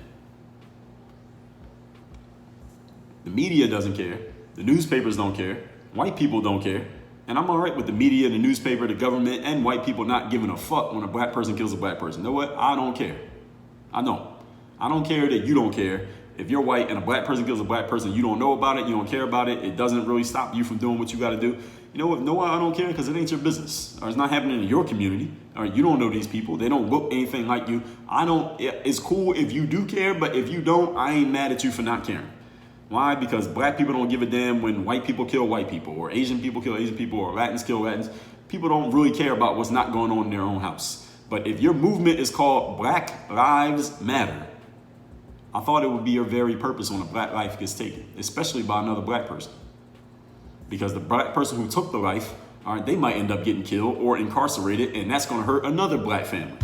The media doesn't care, the newspapers don't care, white people don't care, and I'm all right with the media, the newspaper, the government, and white people not giving a fuck when a black person kills a black person. You know what? I don't care. I don't care that you don't care. If you're white and a black person kills a black person, you don't know about it, you don't care about it, it doesn't really stop you from doing what you got to do. You know what? No, I don't care because it ain't your business. Or it's not happening in your community. Or you don't know these people. They don't look anything like you. It's cool if you do care, but if you don't, I ain't mad at you for not caring. Why? Because black people don't give a damn when white people kill white people, or Asian people kill Asian people, or Latins kill Latins. People don't really care about what's not going on in their own house. But if your movement is called Black Lives Matter, I thought it would be your very purpose when a black life gets taken, especially by another black person. Because the black person who took the life, all right, they might end up getting killed or incarcerated, and that's going to hurt another black family.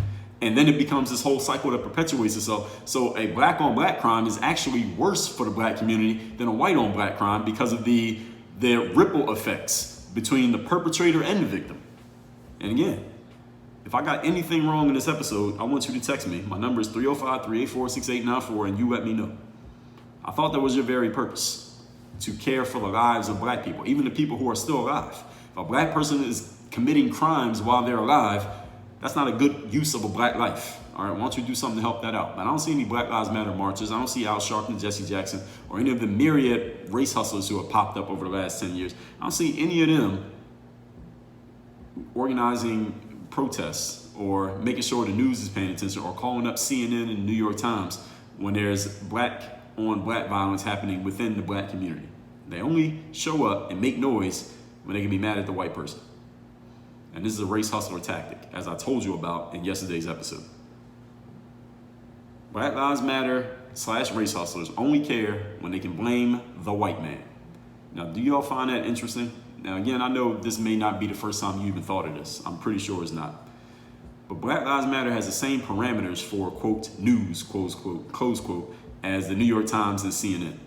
And then it becomes this whole cycle that perpetuates itself. So a black on black crime is actually worse for the black community than a white on black crime because of the ripple effects between the perpetrator and the victim. And again, if I got anything wrong in this episode, I want you to text me. My number is 305-384-6894, and you let me know. I thought that was your very purpose, to care for the lives of black people, even the people who are still alive. If a black person is committing crimes while they're alive, that's not a good use of a black life. All right, why don't you do something to help that out? But I don't see any Black Lives Matter marches. I don't see Al Sharpton, Jesse Jackson, or any of the myriad race hustlers who have popped up over the last 10 years. I don't see any of them organizing protests or making sure the news is paying attention or calling up CNN and the New York Times when there's black on black violence happening within the black community. They only show up and make noise when they can be mad at the white person. And this is a race hustler tactic, as I told you about in yesterday's episode. Black Lives Matter / race hustlers only care when they can blame the white man. Now, do y'all find that interesting? Now, again, I know this may not be the first time you even thought of this. I'm pretty sure it's not. But Black Lives Matter has the same parameters for, quote, news, close quote, as the New York Times and CNN.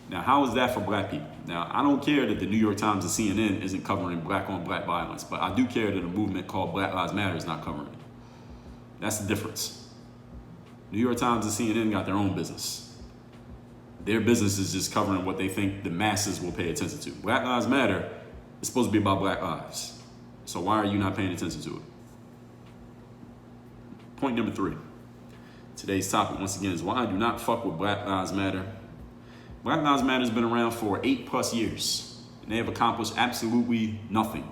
Now, how is that for black people? Now, I don't care that the New York Times and CNN isn't covering black on black violence, but I do care that a movement called Black Lives Matter is not covering it. That's the difference. New York Times and CNN got their own business. Their business is just covering what they think the masses will pay attention to. Black Lives Matter is supposed to be about black lives. So why are you not paying attention to it? Point number 3. Today's topic, once again, is why I do not fuck with Black Lives Matter. Black Lives Matter has been around for 8+ years, and they have accomplished absolutely nothing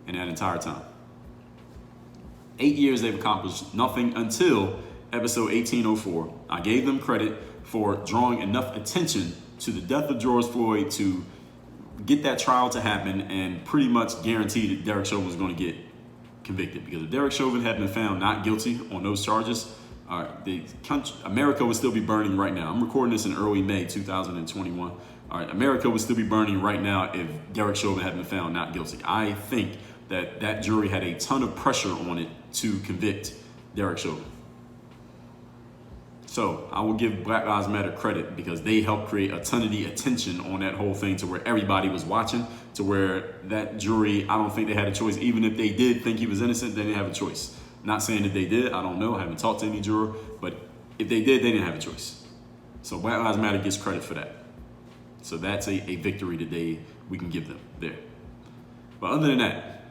in that entire time. 8 years they've accomplished nothing until episode 1804. I gave them credit for drawing enough attention to the death of George Floyd to get that trial to happen and pretty much guarantee that Derek Chauvin was going to get convicted. Because if Derek Chauvin had been found not guilty on those charges, America would still be burning right now. I'm recording this in early May 2021. All right, America would still be burning right now if Derek Chauvin had been found not guilty. I think that jury had a ton of pressure on it to convict Derek Chauvin. So I will give Black Lives Matter credit because they helped create a ton of the attention on that whole thing to where everybody was watching, to where that jury, I don't think they had a choice. Even if they did think he was innocent, they didn't have a choice. Not saying that they did, I don't know, I haven't talked to any juror, but if they did, they didn't have a choice. So Black Lives Matter gets credit for that. So that's a victory that we can give them there. But other than that,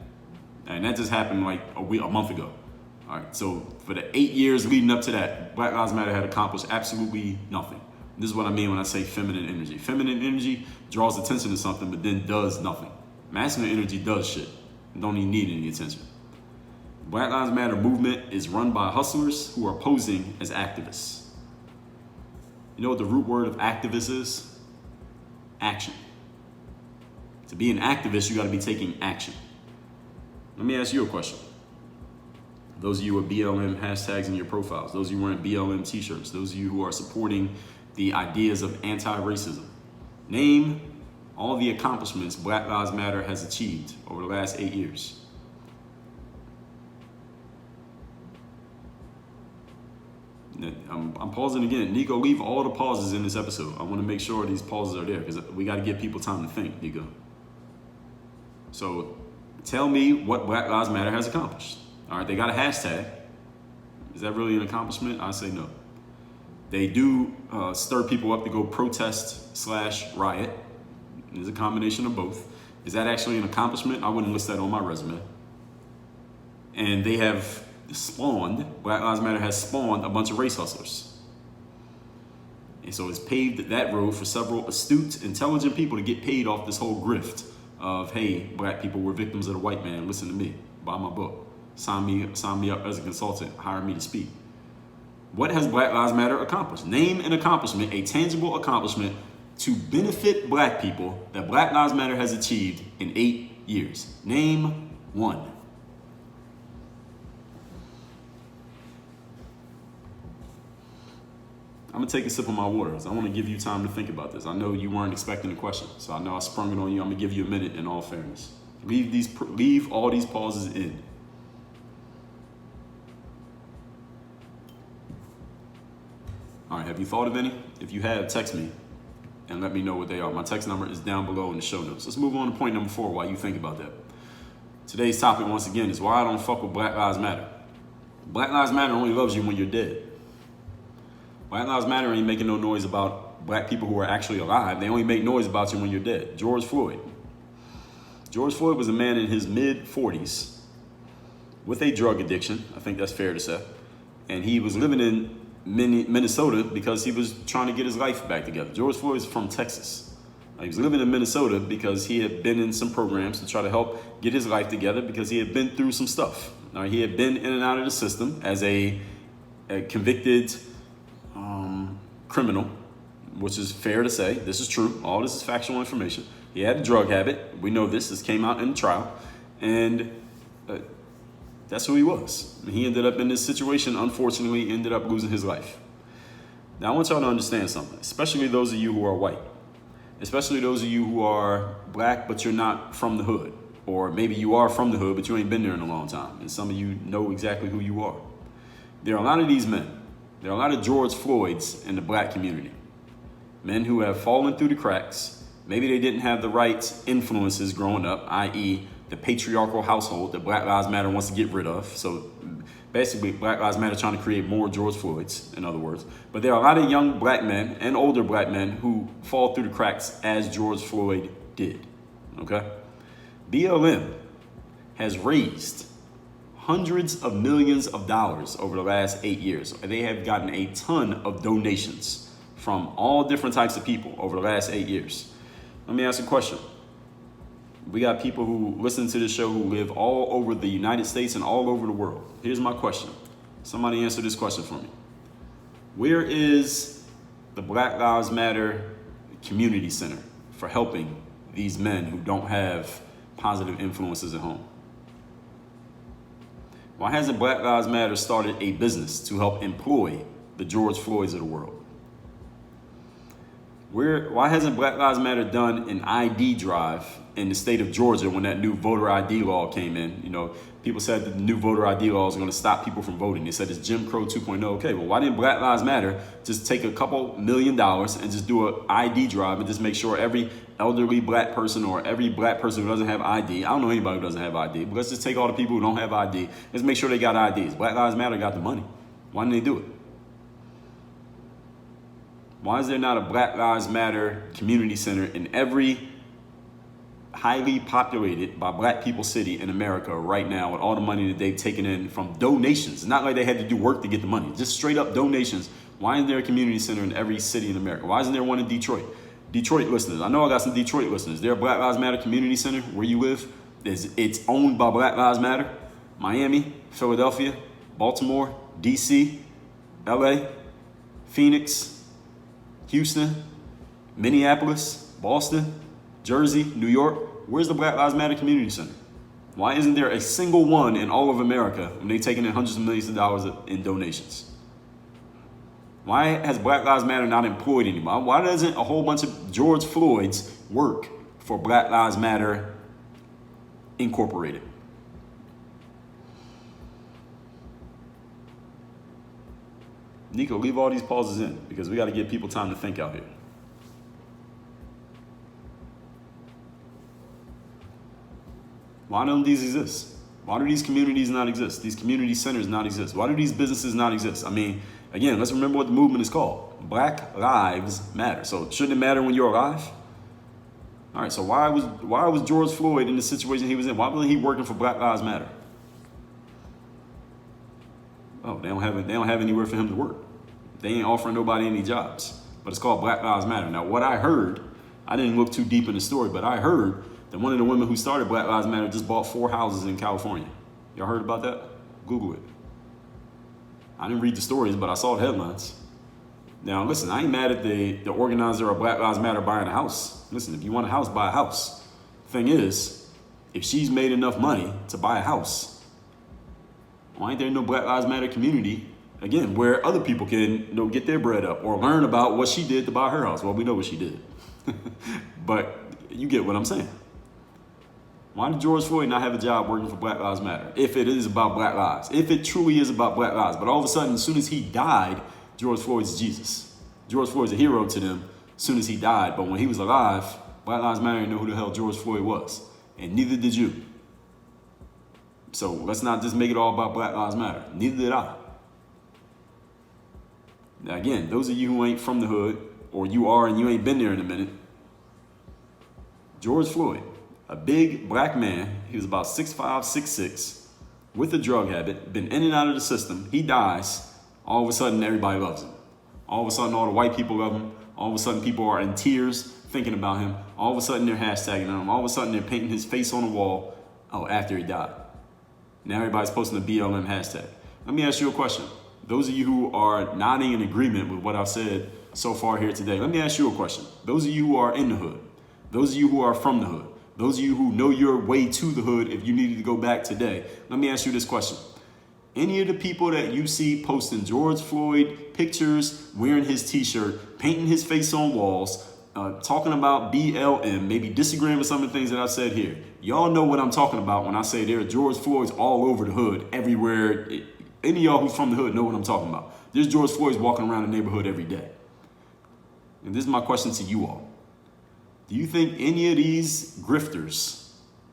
and that just happened like a month ago. All right, so for the 8 years leading up to that, Black Lives Matter had accomplished absolutely nothing. This is what I mean when I say feminine energy. Feminine energy draws attention to something, but then does nothing. Masculine energy does shit. Don't even need any attention. Black Lives Matter movement is run by hustlers who are posing as activists. You know what the root word of activist is? Action. To be an activist, you got to be taking action. Let me ask you a question. Those of you with BLM hashtags in your profiles, those of you wearing BLM t-shirts, those of you who are supporting the ideas of anti-racism, name all the accomplishments Black Lives Matter has achieved over the last 8 years. I'm pausing again. Nico, leave all the pauses in this episode. I want to make sure these pauses are there because we got to give people time to think, Nico. So tell me what Black Lives Matter has accomplished. All right, they got a hashtag. Is that really an accomplishment? I say no. They do stir people up to go protest/riot. There's a combination of both. Is that actually an accomplishment? I wouldn't list that on my resume. And they have spawned, Black Lives Matter has spawned a bunch of race hustlers. And so it's paved that road for several astute, intelligent people to get paid off this whole grift of, hey, black people, we're victims of the white man. Listen to me. Buy my book. Sign me up as a consultant. Hire me to speak. What has Black Lives Matter accomplished? Name an accomplishment, a tangible accomplishment to benefit black people that Black Lives Matter has achieved in 8 years. Name one. I'm gonna take a sip of my water because I want to give you time to think about this. I know you weren't expecting the question, so I know I sprung it on you. I'm gonna give you a minute in all fairness. Leave all these pauses in. All right, have you thought of any? If you have, text me and let me know what they are. My text number is down below in the show notes. Let's move on to point number 4 while you think about that. Today's topic, once again, is why I don't fuck with Black Lives Matter. Black Lives Matter only loves you when you're dead. Black Lives Matter ain't making no noise about black people who are actually alive. They only make noise about you when you're dead. George Floyd. George Floyd was a man in his mid-40s with a drug addiction. I think that's fair to say. And he was living in Minnesota because he was trying to get his life back together. George Floyd is from Texas. He was living in Minnesota because he had been in some programs to try to help get his life together because he had been through some stuff. Now, he had been in and out of the system as a convicted criminal, which is fair to say. This is true. All this is factual information. He had a drug habit. We know this. This came out in the trial. And that's who he was. He ended up in this situation, unfortunately, ended up losing his life. Now, I want y'all to understand something, especially those of you who are white, especially those of you who are black, but you're not from the hood, or maybe you are from the hood, but you ain't been there in a long time, and some of you know exactly who you are. There are a lot of these men. There are a lot of George Floyds in the black community, men who have fallen through the cracks. Maybe they didn't have the right influences growing up, i.e., the patriarchal household that Black Lives Matter wants to get rid of. So basically, Black Lives Matter trying to create more George Floyds, in other words. But there are a lot of young black men and older black men who fall through the cracks as George Floyd did, okay? BLM has raised hundreds of millions of dollars over the last 8 years. They have gotten a ton of donations from all different types of people over the last 8 years. Let me ask a question. We got people who listen to this show who live all over the United States and all over the world. Here's my question. Somebody answer this question for me. Where is the Black Lives Matter Community Center for helping these men who don't have positive influences at home? Why hasn't Black Lives Matter started a business to help employ the George Floyds of the world? Why hasn't Black Lives Matter done an ID drive in the state of Georgia when that new voter ID law came in? You know, people said that the new voter ID law is going to stop people from voting. They said it's Jim Crow 2.0. Okay, well, why didn't Black Lives Matter just take a couple $1 million and just do an ID drive and just make sure every elderly black person or every black person who doesn't have ID, I don't know anybody who doesn't have ID, but let's just take all the people who don't have ID, let's make sure they got IDs. Black Lives Matter got the money. Why didn't they do it? Why is there not a Black Lives Matter community center in every highly populated by black people city in America right now with all the money that they've taken in from donations? It's not like they had to do work to get the money, just straight up donations. Why isn't there a community center in every city in America? Why isn't there one in Detroit? Detroit listeners. I know I got some Detroit listeners. There, Black Lives Matter Community Center where you live. It's owned by Black Lives Matter. Miami, Philadelphia, Baltimore, DC, LA, Phoenix, Houston, Minneapolis, Boston, Jersey, New York. Where's the Black Lives Matter Community Center? Why isn't there a single one in all of America when they're taking in hundreds of millions of dollars in donations? Why has Black Lives Matter not employed anybody? Why doesn't a whole bunch of George Floyds work for Black Lives Matter Incorporated? Nico, leave all these pauses in because we got to give people time to think out here. Why don't these exist? Why do these communities not exist? These community centers not exist? Why do these businesses not exist? I mean, again, let's remember what the movement is called. Black Lives Matter. So shouldn't it matter when you're alive? All right, so why was George Floyd in the situation he was in? Why wasn't he working for Black Lives Matter? Oh, they don't have anywhere for him to work. They ain't offering nobody any jobs. But it's called Black Lives Matter. Now, what I heard, I didn't look too deep in the story, but I heard that one of the women who started Black Lives Matter just bought 4 houses in California. Y'all heard about that? Google it. I didn't read the stories, but I saw the headlines. Now, listen, I ain't mad at the organizer of Black Lives Matter buying a house. Listen, if you want a house, buy a house. Thing is, if she's made enough money to buy a house, why ain't there no Black Lives Matter community, again, where other people can get their bread up or learn about what she did to buy her house? Well, we know what she did. But you get what I'm saying. Why did George Floyd not have a job working for Black Lives Matter if it is about Black lives? If it truly is about Black lives. But all of a sudden, as soon as he died, George Floyd's Jesus. George Floyd's a hero to them as soon as he died. But when he was alive, Black Lives Matter didn't know who the hell George Floyd was. And neither did you. So let's not just make it all about Black Lives Matter. Neither did I. Now again, those of you who ain't from the hood, or you are and you ain't been there in a minute, George Floyd, a big black man, he was about 6'5", 6'6", with a drug habit, been in and out of the system. He dies. All of a sudden, everybody loves him. All of a sudden, all the white people love him. All of a sudden, people are in tears thinking about him. All of a sudden, they're hashtagging him. All of a sudden, they're painting his face on the wall. Oh, after he died. Now everybody's posting a BLM hashtag. Let me ask you a question. Those of you who are nodding in agreement with what I've said so far here today, let me ask you a question. Those of you who are in the hood, those of you who are from the hood, those of you who know your way to the hood if you needed to go back today, let me ask you this question. Any of the people that you see posting George Floyd pictures, wearing his t-shirt, painting his face on walls, talking about BLM, maybe disagreeing with some of the things that I've said here, y'all know what I'm talking about when I say there are George Floyds all over the hood, everywhere. Any of y'all who's from the hood know what I'm talking about. There's George Floyds walking around the neighborhood every day. And this is my question to you all. Do you think any of these grifters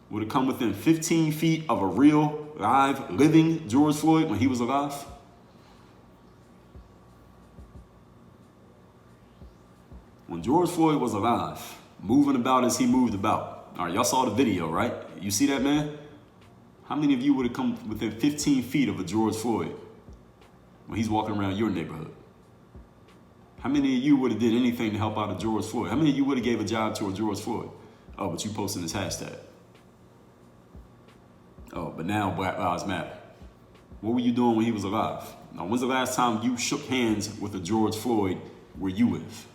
would have come within 15 feet of a real, live, living George Floyd when he was alive? When George Floyd was alive, moving about as he moved about. All right, y'all saw the video, right? You see that man? How many of you would have come within 15 feet of a George Floyd when he's walking around your neighborhood? How many of you would have did anything to help out a George Floyd? How many of you would have gave a job to a George Floyd? Oh, but you posting this hashtag. Oh, but now Black Lives Matter. What were you doing when he was alive? Now, when's the last time you shook hands with a George Floyd where you live?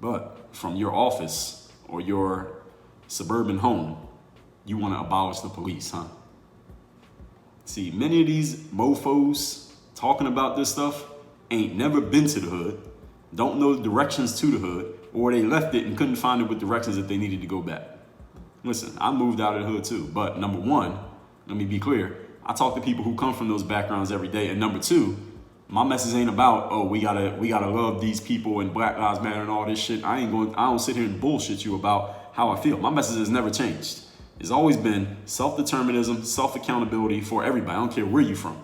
But from your office or your suburban home, you want to abolish the police, huh? See, many of these mofos talking about this stuff ain't never been to the hood, don't know the directions to the hood, or they left it and couldn't find it with directions that they needed to go back. Listen, I moved out of the hood too, but number one, let me be clear, I talk to people who come from those backgrounds every day, and number two, my message ain't about, oh, we gotta love these people and Black Lives Matter and all this shit. I don't sit here and bullshit you about how I feel. My message has never changed. It's always been self-determinism, self-accountability for everybody. I don't care where you're from.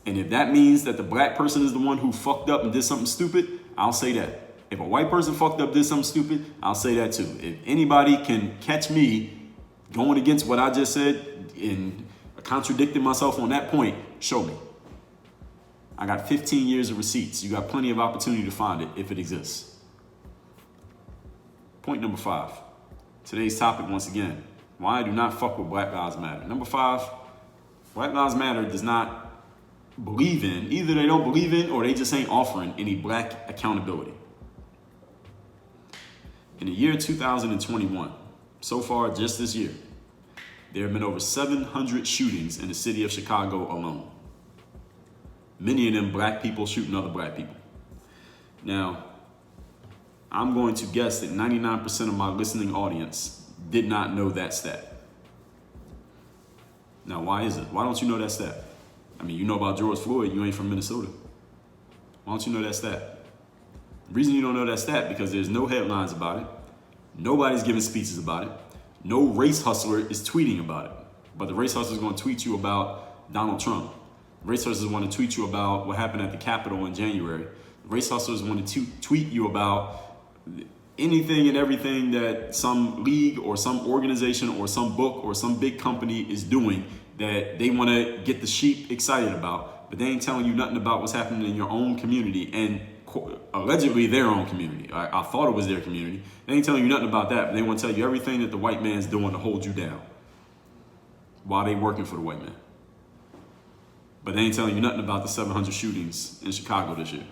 And if that means that the black person is the one who fucked up and did something stupid, I'll say that. If a white person fucked up, did something stupid, I'll say that too. If anybody can catch me going against what I just said and contradicting myself on that point, show me. I got 15 years of receipts. You got plenty of opportunity to find it if it exists. Point number 5. Today's topic, once again, why I do not fuck with Black Lives Matter. Number 5, Black Lives Matter does not believe in, either they don't believe in or they just ain't offering any black accountability. In the year 2021, so far just this year, there have been over 700 shootings in the city of Chicago alone. Many of them black people shooting other black people. Now, I'm going to guess that 99% of my listening audience did not know that stat. Now, why is it? Why don't you know that stat? I mean, you know about George Floyd, you ain't from Minnesota. Why don't you know that stat? The reason you don't know that stat because there's no headlines about it. Nobody's giving speeches about it. No race hustler is tweeting about it. But the race hustler is going to tweet you about Donald Trump. Race hustlers want to tweet you about what happened at the Capitol in January. Race hustlers want to tweet you about anything and everything that some league or some organization or some book or some big company is doing that they want to get the sheep excited about, but they ain't telling you nothing about what's happening in your own community and allegedly their own community. I thought it was their community. They ain't telling you nothing about that, but they want to tell you everything that the white man's doing to hold you down while they working for the white man. But they ain't telling you nothing about the 700 shootings in Chicago this year.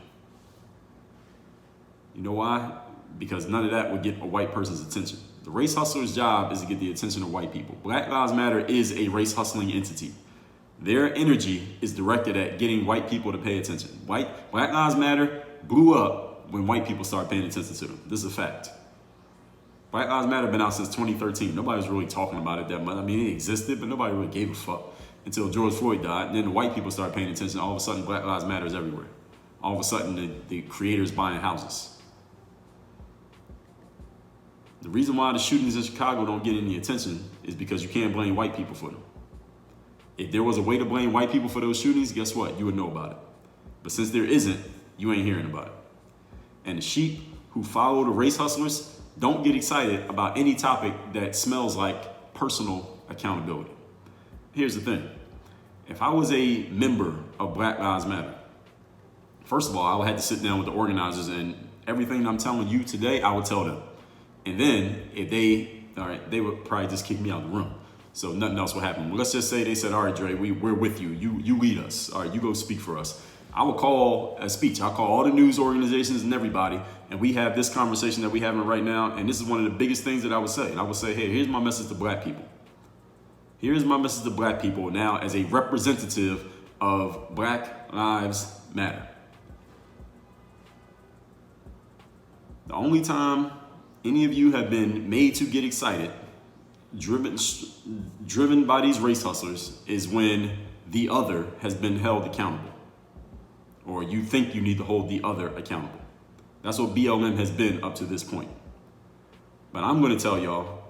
You know why? Because none of that would get a white person's attention. The race hustler's job is to get the attention of white people. Black Lives Matter is a race hustling entity. Their energy is directed at getting white people to pay attention. Black Lives Matter blew up when white people started paying attention to them. This is a fact. Black Lives Matter been out since 2013. Nobody was really talking about it that much. I mean, it existed, but nobody really gave a fuck until George Floyd died. And then the white people started paying attention. All of a sudden, Black Lives Matter is everywhere. All of a sudden, the creators buying houses. The reason why the shootings in Chicago don't get any attention is because you can't blame white people for them. If there was a way to blame white people for those shootings, guess what? You would know about it. But since there isn't, you ain't hearing about it. And the sheep who follow the race hustlers don't get excited about any topic that smells like personal accountability. Here's the thing. If I was a member of Black Lives Matter, first of all, I would have to sit down with the organizers and everything I'm telling you today, I would tell them. And then if they would probably just kick me out of the room. So nothing else would happen. Well, let's just say they said, all right, Dre, we're with you. You lead us. All right, you go speak for us. I would call a speech. I'll call all the news organizations and everybody. And we have this conversation that we're having right now. And this is one of the biggest things that I would say. And I would say, hey, here's my message to black people. Here's my message to black people now as a representative of Black Lives Matter. The only time any of you have been made to get excited, driven by these race hustlers, is when the other has been held accountable. Or you think you need to hold the other accountable. That's what BLM has been up to this point. But I'm going to tell y'all,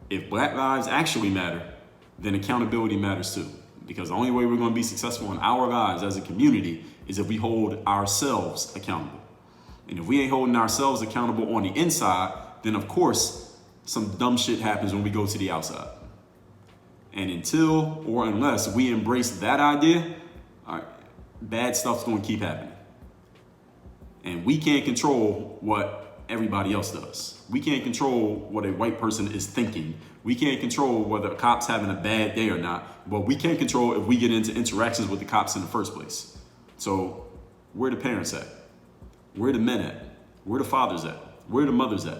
if black lives actually matter, then accountability matters too. Because the only way we're going to be successful in our lives as a community is if we hold ourselves accountable. And if we ain't holding ourselves accountable on the inside, then of course, some dumb shit happens when we go to the outside. And until or unless we embrace that idea, bad stuff's going to keep happening. And we can't control what everybody else does. We can't control what a white person is thinking. We can't control whether a cop's having a bad day or not. But we can't control if we get into interactions with the cops in the first place. So where the parents at? Where the men at? Where the fathers at? Where the mothers at?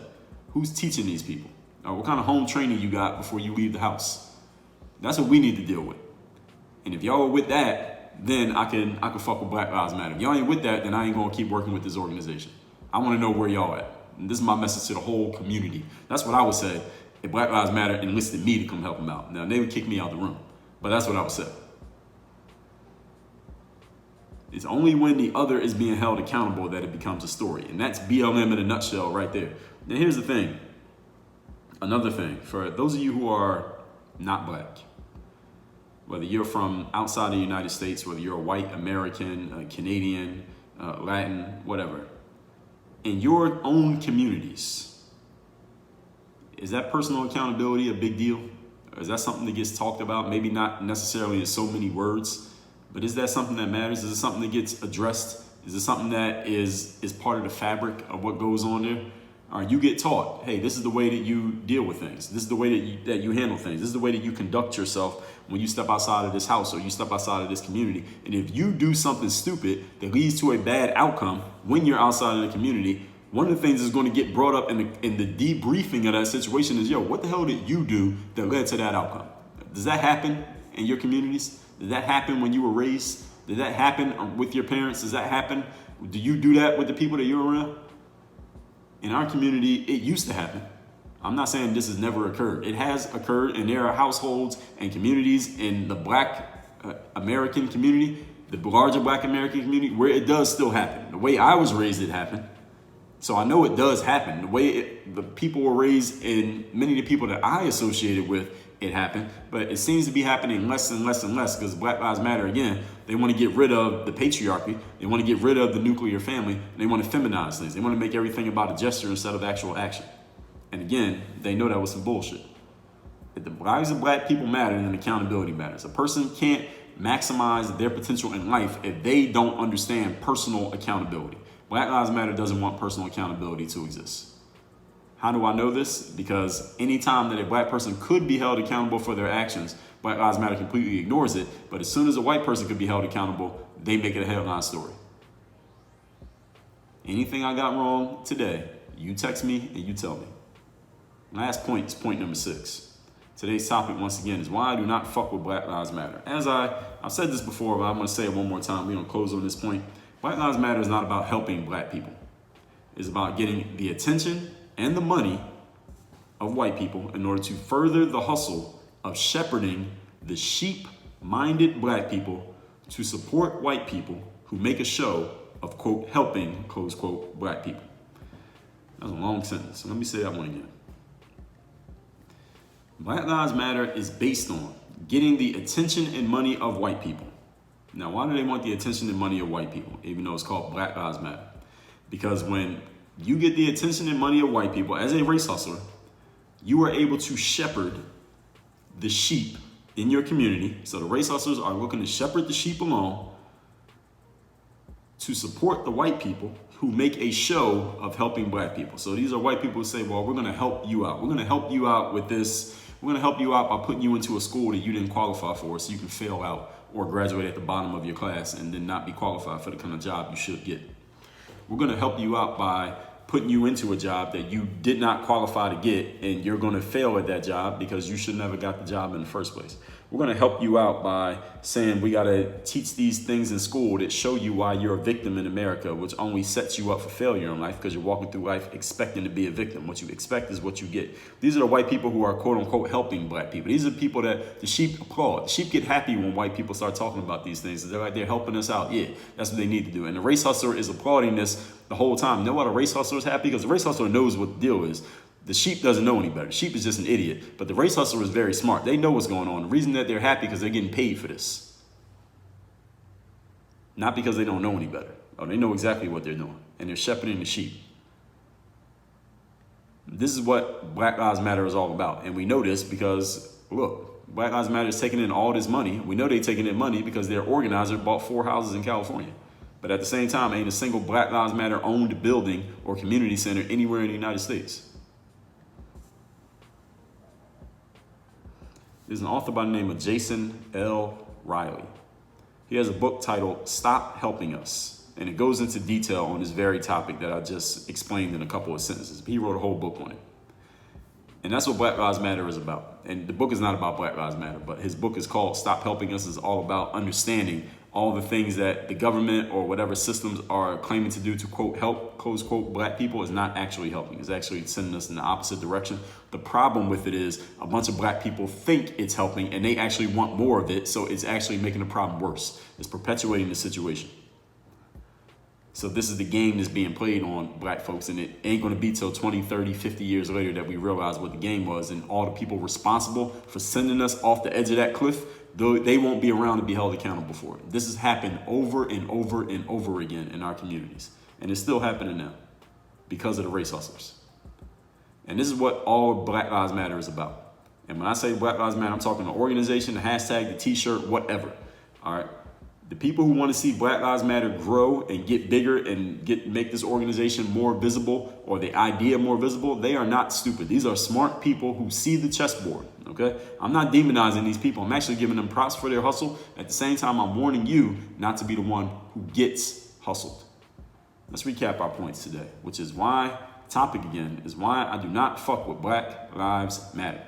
Who's teaching these people? What kind of home training you got before you leave the house? That's what we need to deal with. And if y'all are with that, then I can fuck with Black Lives Matter. If y'all ain't with that, then I ain't gonna keep working with this organization. I wanna know where y'all at. And this is my message to the whole community. That's what I would say if Black Lives Matter enlisted me to come help them out. Now, they would kick me out of the room, but that's what I would say. It's only when the other is being held accountable that it becomes a story. And that's BLM in a nutshell right there. Now, here's the thing. Another thing, for those of you who are not black, whether you're from outside the United States, whether you're a white American, Canadian, Latin, whatever, in your own communities, is that personal accountability a big deal? Or is that something that gets talked about? Maybe not necessarily in so many words, But is that something that matters? Is it something that gets addressed? Is it something that is part of the fabric of what goes on there? All right, you get taught, hey, this is the way that you deal with things. This is the way that you handle things. This is the way that you conduct yourself when you step outside of this house or you step outside of this community. And if you do something stupid that leads to a bad outcome when you're outside of the community, one of the things that's going to get brought up in the debriefing of that situation is, yo, what the hell did you do that led to that outcome? Does that happen in your communities? Did that happen when you were raised? Did that happen with your parents? Does that happen? Do you do that with the people that you're around? In our community, it used to happen. I'm not saying this has never occurred. It has occurred, and there are households and communities in the Black American community, the larger Black American community, where it does still happen. The way I was raised, it happened. So I know it does happen. The way the people were raised, and many of the people that I associated with, it happened. But it seems to be happening less and less and less because Black Lives Matter, again, they want to get rid of the patriarchy. They want to get rid of the nuclear family. And they want to feminize things. They want to make everything about a gesture instead of actual action. And again, they know that was some bullshit. If the lives of Black people matter, then accountability matters. A person can't maximize their potential in life if they don't understand personal accountability. Black Lives Matter doesn't want personal accountability to exist. How do I know this? Because anytime that a Black person could be held accountable for their actions, Black Lives Matter completely ignores it. But as soon as a white person could be held accountable, they make it a headline story. Anything I got wrong today, you text me and you tell me. Last point is point number 6. Today's topic, once again, is why I do not fuck with Black Lives Matter. I've said this before, but I'm going to say it one more time. We're going to close on this point. Black Lives Matter is not about helping Black people. It's about getting the attention and the money of white people in order to further the hustle of shepherding the sheep-minded Black people to support white people who make a show of, quote, helping, close quote, Black people. That was a long sentence, so let me say that one again. Black Lives Matter is based on getting the attention and money of white people. Now, why do they want the attention and money of white people, even though it's called Black Lives Matter? Because when you get the attention and money of white people as a race hustler, you are able to shepherd the sheep in your community. So the race hustlers are looking to shepherd the sheep along to support the white people who make a show of helping Black people. So these are white people who say, well, we're going to help you out. We're going to help you out with this. We're going to help you out by putting you into a school that you didn't qualify for so you can fail out or graduate at the bottom of your class and then not be qualified for the kind of job you should get. We're going to help you out by putting you into a job that you did not qualify to get, and you're going to fail at that job because you should never got the job in the first place. We're going to help you out by saying we got to teach these things in school that show you why you're a victim in America, which only sets you up for failure in life because you're walking through life expecting to be a victim. What you expect is what you get. These are the white people who are, quote unquote, helping Black people. These are the people that the sheep applaud. The sheep get happy when white people start talking about these things. They're like, they're helping us out. Yeah, that's what they need to do. And the race hustler is applauding this the whole time. You know why the race hustler is happy? Because the race hustler knows what the deal is. The sheep doesn't know any better. The sheep is just an idiot. But the race hustler is very smart. They know what's going on. The reason that they're happy because they're getting paid for this. Not because they don't know any better. Oh, they know exactly what they're doing. And they're shepherding the sheep. This is what Black Lives Matter is all about. And we know this because, look, Black Lives Matter is taking in all this money. We know they're taking in money because their organizer bought 4 houses in California. But at the same time, ain't a single Black Lives Matter owned building or community center anywhere in the United States. There's an author by the name of Jason L. Riley. He has a book titled Stop Helping Us. And it goes into detail on this very topic that I just explained in a couple of sentences. He wrote a whole book on it. And that's what Black Lives Matter is about. And the book is not about Black Lives Matter, but his book is called Stop Helping Us. It's all about understanding all the things that the government or whatever systems are claiming to do to, quote, help, close quote, Black people is not actually helping. It's actually sending us in the opposite direction. The problem with it is a bunch of Black people think it's helping and they actually want more of it. So it's actually making the problem worse. It's perpetuating the situation. So this is the game that's being played on Black folks, and it ain't going to be till 20, 30, 50 years later that we realize what the game was, and all the people responsible for sending us off the edge of that cliff, they won't be around to be held accountable for it. This has happened over and over and over again in our communities, and it's still happening now because of the race hustlers. And this is what all Black Lives Matter is about. And when I say Black Lives Matter, I'm talking the organization, the hashtag, the t-shirt, whatever. All right. The people who want to see Black Lives Matter grow and get bigger and make this organization more visible, or the idea more visible, they are not stupid. These are smart people who see the chessboard, okay? I'm not demonizing these people. I'm actually giving them props for their hustle. At the same time, I'm warning you not to be the one who gets hustled. Let's recap our points today, which is why, topic again, is why I do not fuck with Black Lives Matter.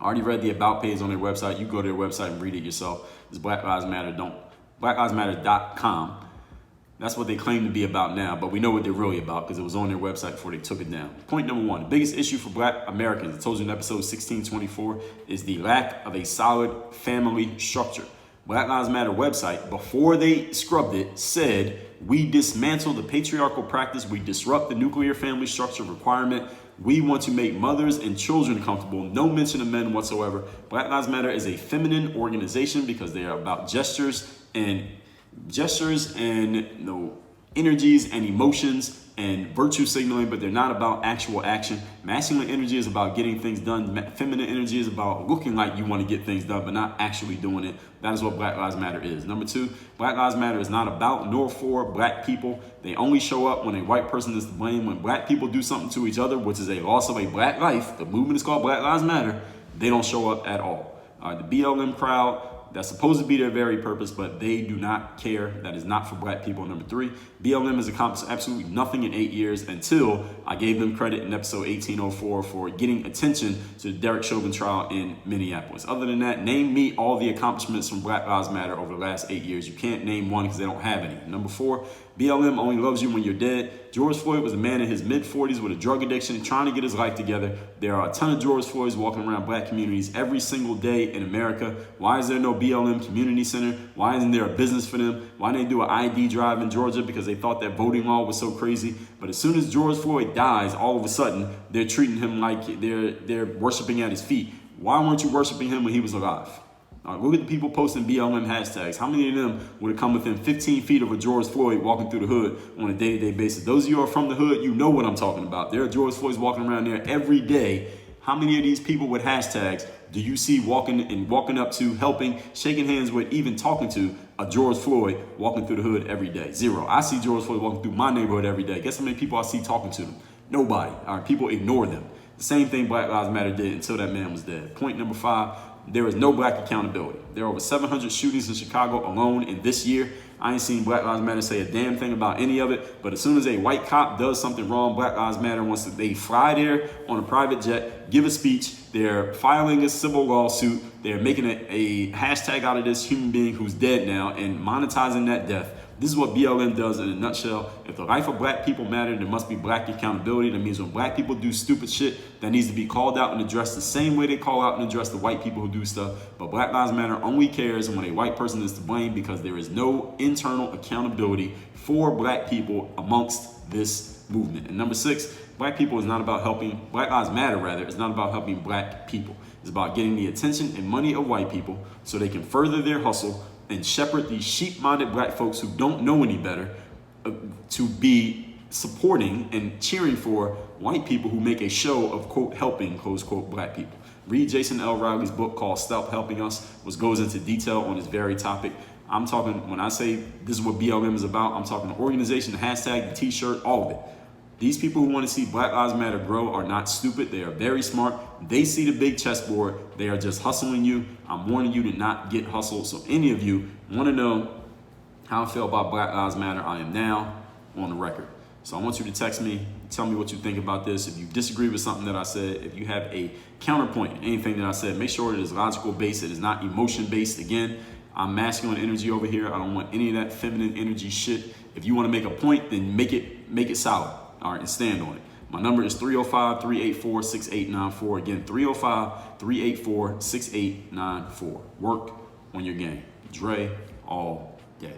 I already read the about page on their website. You go to their website and read it yourself. It's Black Lives Matter. BlackLivesMatter.com. That's what they claim to be about now, but we know what they're really about because it was on their website before they took it down. Point number one, the biggest issue for Black Americans, I told you in episode 1624, is the lack of a solid family structure. Black Lives Matter website, before they scrubbed it, said, we dismantle the patriarchal practice, we disrupt the nuclear family structure requirement, we want to make mothers and children comfortable, no mention of men whatsoever. Black Lives Matter is a feminine organization because they are about gestures and energies and emotions and virtue signaling, but they're not about actual action. Masculine energy is about getting things done. Feminine energy is about looking like you want to get things done, but not actually doing it. That is what Black Lives Matter is. Number two, Black Lives Matter is not about nor for Black people. They only show up when a white person is to blame. When Black people do something to each other, which is a loss of a Black life, the movement is called Black Lives Matter, they don't show up at all. The BLM crowd, that's supposed to be their very purpose, but they do not care. That is not for Black people. Number three, BLM has accomplished absolutely nothing in 8 years until I gave them credit in episode 1804 for getting attention to the Derek Chauvin trial in Minneapolis. Other than that, name me all the accomplishments from Black Lives Matter over the last 8 years. You can't name one because they don't have any. Number four, BLM only loves you when you're dead. George Floyd was a man in his mid-40s with a drug addiction trying to get his life together. There are a ton of George Floyds walking around Black communities every single day in America. Why is there no BLM community center? Why isn't there a business for them? Why didn't they do an ID drive in Georgia? Because they thought that voting law was so crazy. But as soon as George Floyd dies, all of a sudden, they're treating him like they're worshiping at his feet. Why weren't you worshiping him when he was alive? Look at the people posting BLM hashtags. How many of them would have come within 15 feet of a George Floyd walking through the hood on a day-to-day basis? Those of you who are from the hood, you know what I'm talking about. There are George Floyds walking around there every day. How many of these people with hashtags do you see walking up to, helping, shaking hands with, even talking to a George Floyd walking through the hood every day? Zero. I see George Floyd walking through my neighborhood every day. Guess how many people I see talking to them? Nobody. People ignore them. The same thing Black Lives Matter did until that man was dead. Point number five, there is no Black accountability. There are over 700 shootings in Chicago alone in this year. I ain't seen Black Lives Matter say a damn thing about any of it. But as soon as a white cop does something wrong, Black Lives Matter wants to, they fly there on a private jet, give a speech. They're filing a civil lawsuit. They're making a hashtag out of this human being who's dead now and monetizing that death. This is what BLM does in a nutshell. If the life of Black people matter, there must be Black accountability. That means when Black people do stupid shit, that needs to be called out and addressed the same way they call out and address the white people who do stuff. But Black Lives Matter only cares when a white person is to blame because there is no internal accountability for Black people amongst this movement. And number six, Black people is not about helping, Black Lives Matter rather, is not about helping Black people. It's about getting the attention and money of white people so they can further their hustle and shepherd these sheep-minded Black folks who don't know any better to be supporting and cheering for white people who make a show of, quote, helping, close quote, Black people. Read Jason L. Riley's book called Stop Helping Us, which goes into detail on this very topic. I'm talking, when I say this is what BLM is about, I'm talking the organization, the hashtag, the t-shirt, all of it. These people who want to see Black Lives Matter grow are not stupid. They are very smart. They see the big chessboard. They are just hustling you. I'm warning you to not get hustled. So any of you want to know how I feel about Black Lives Matter, I am now on the record. So I want you to text me, tell me what you think about this. If you disagree with something that I said, if you have a counterpoint, anything that I said, make sure it is logical based. It is not emotion based. Again, I'm masculine energy over here. I don't want any of that feminine energy shit. If you want to make a point, then make it solid. All right, and stand on it. My number is 305-384-6894. Again, 305-384-6894. Work on your game. Dre all day.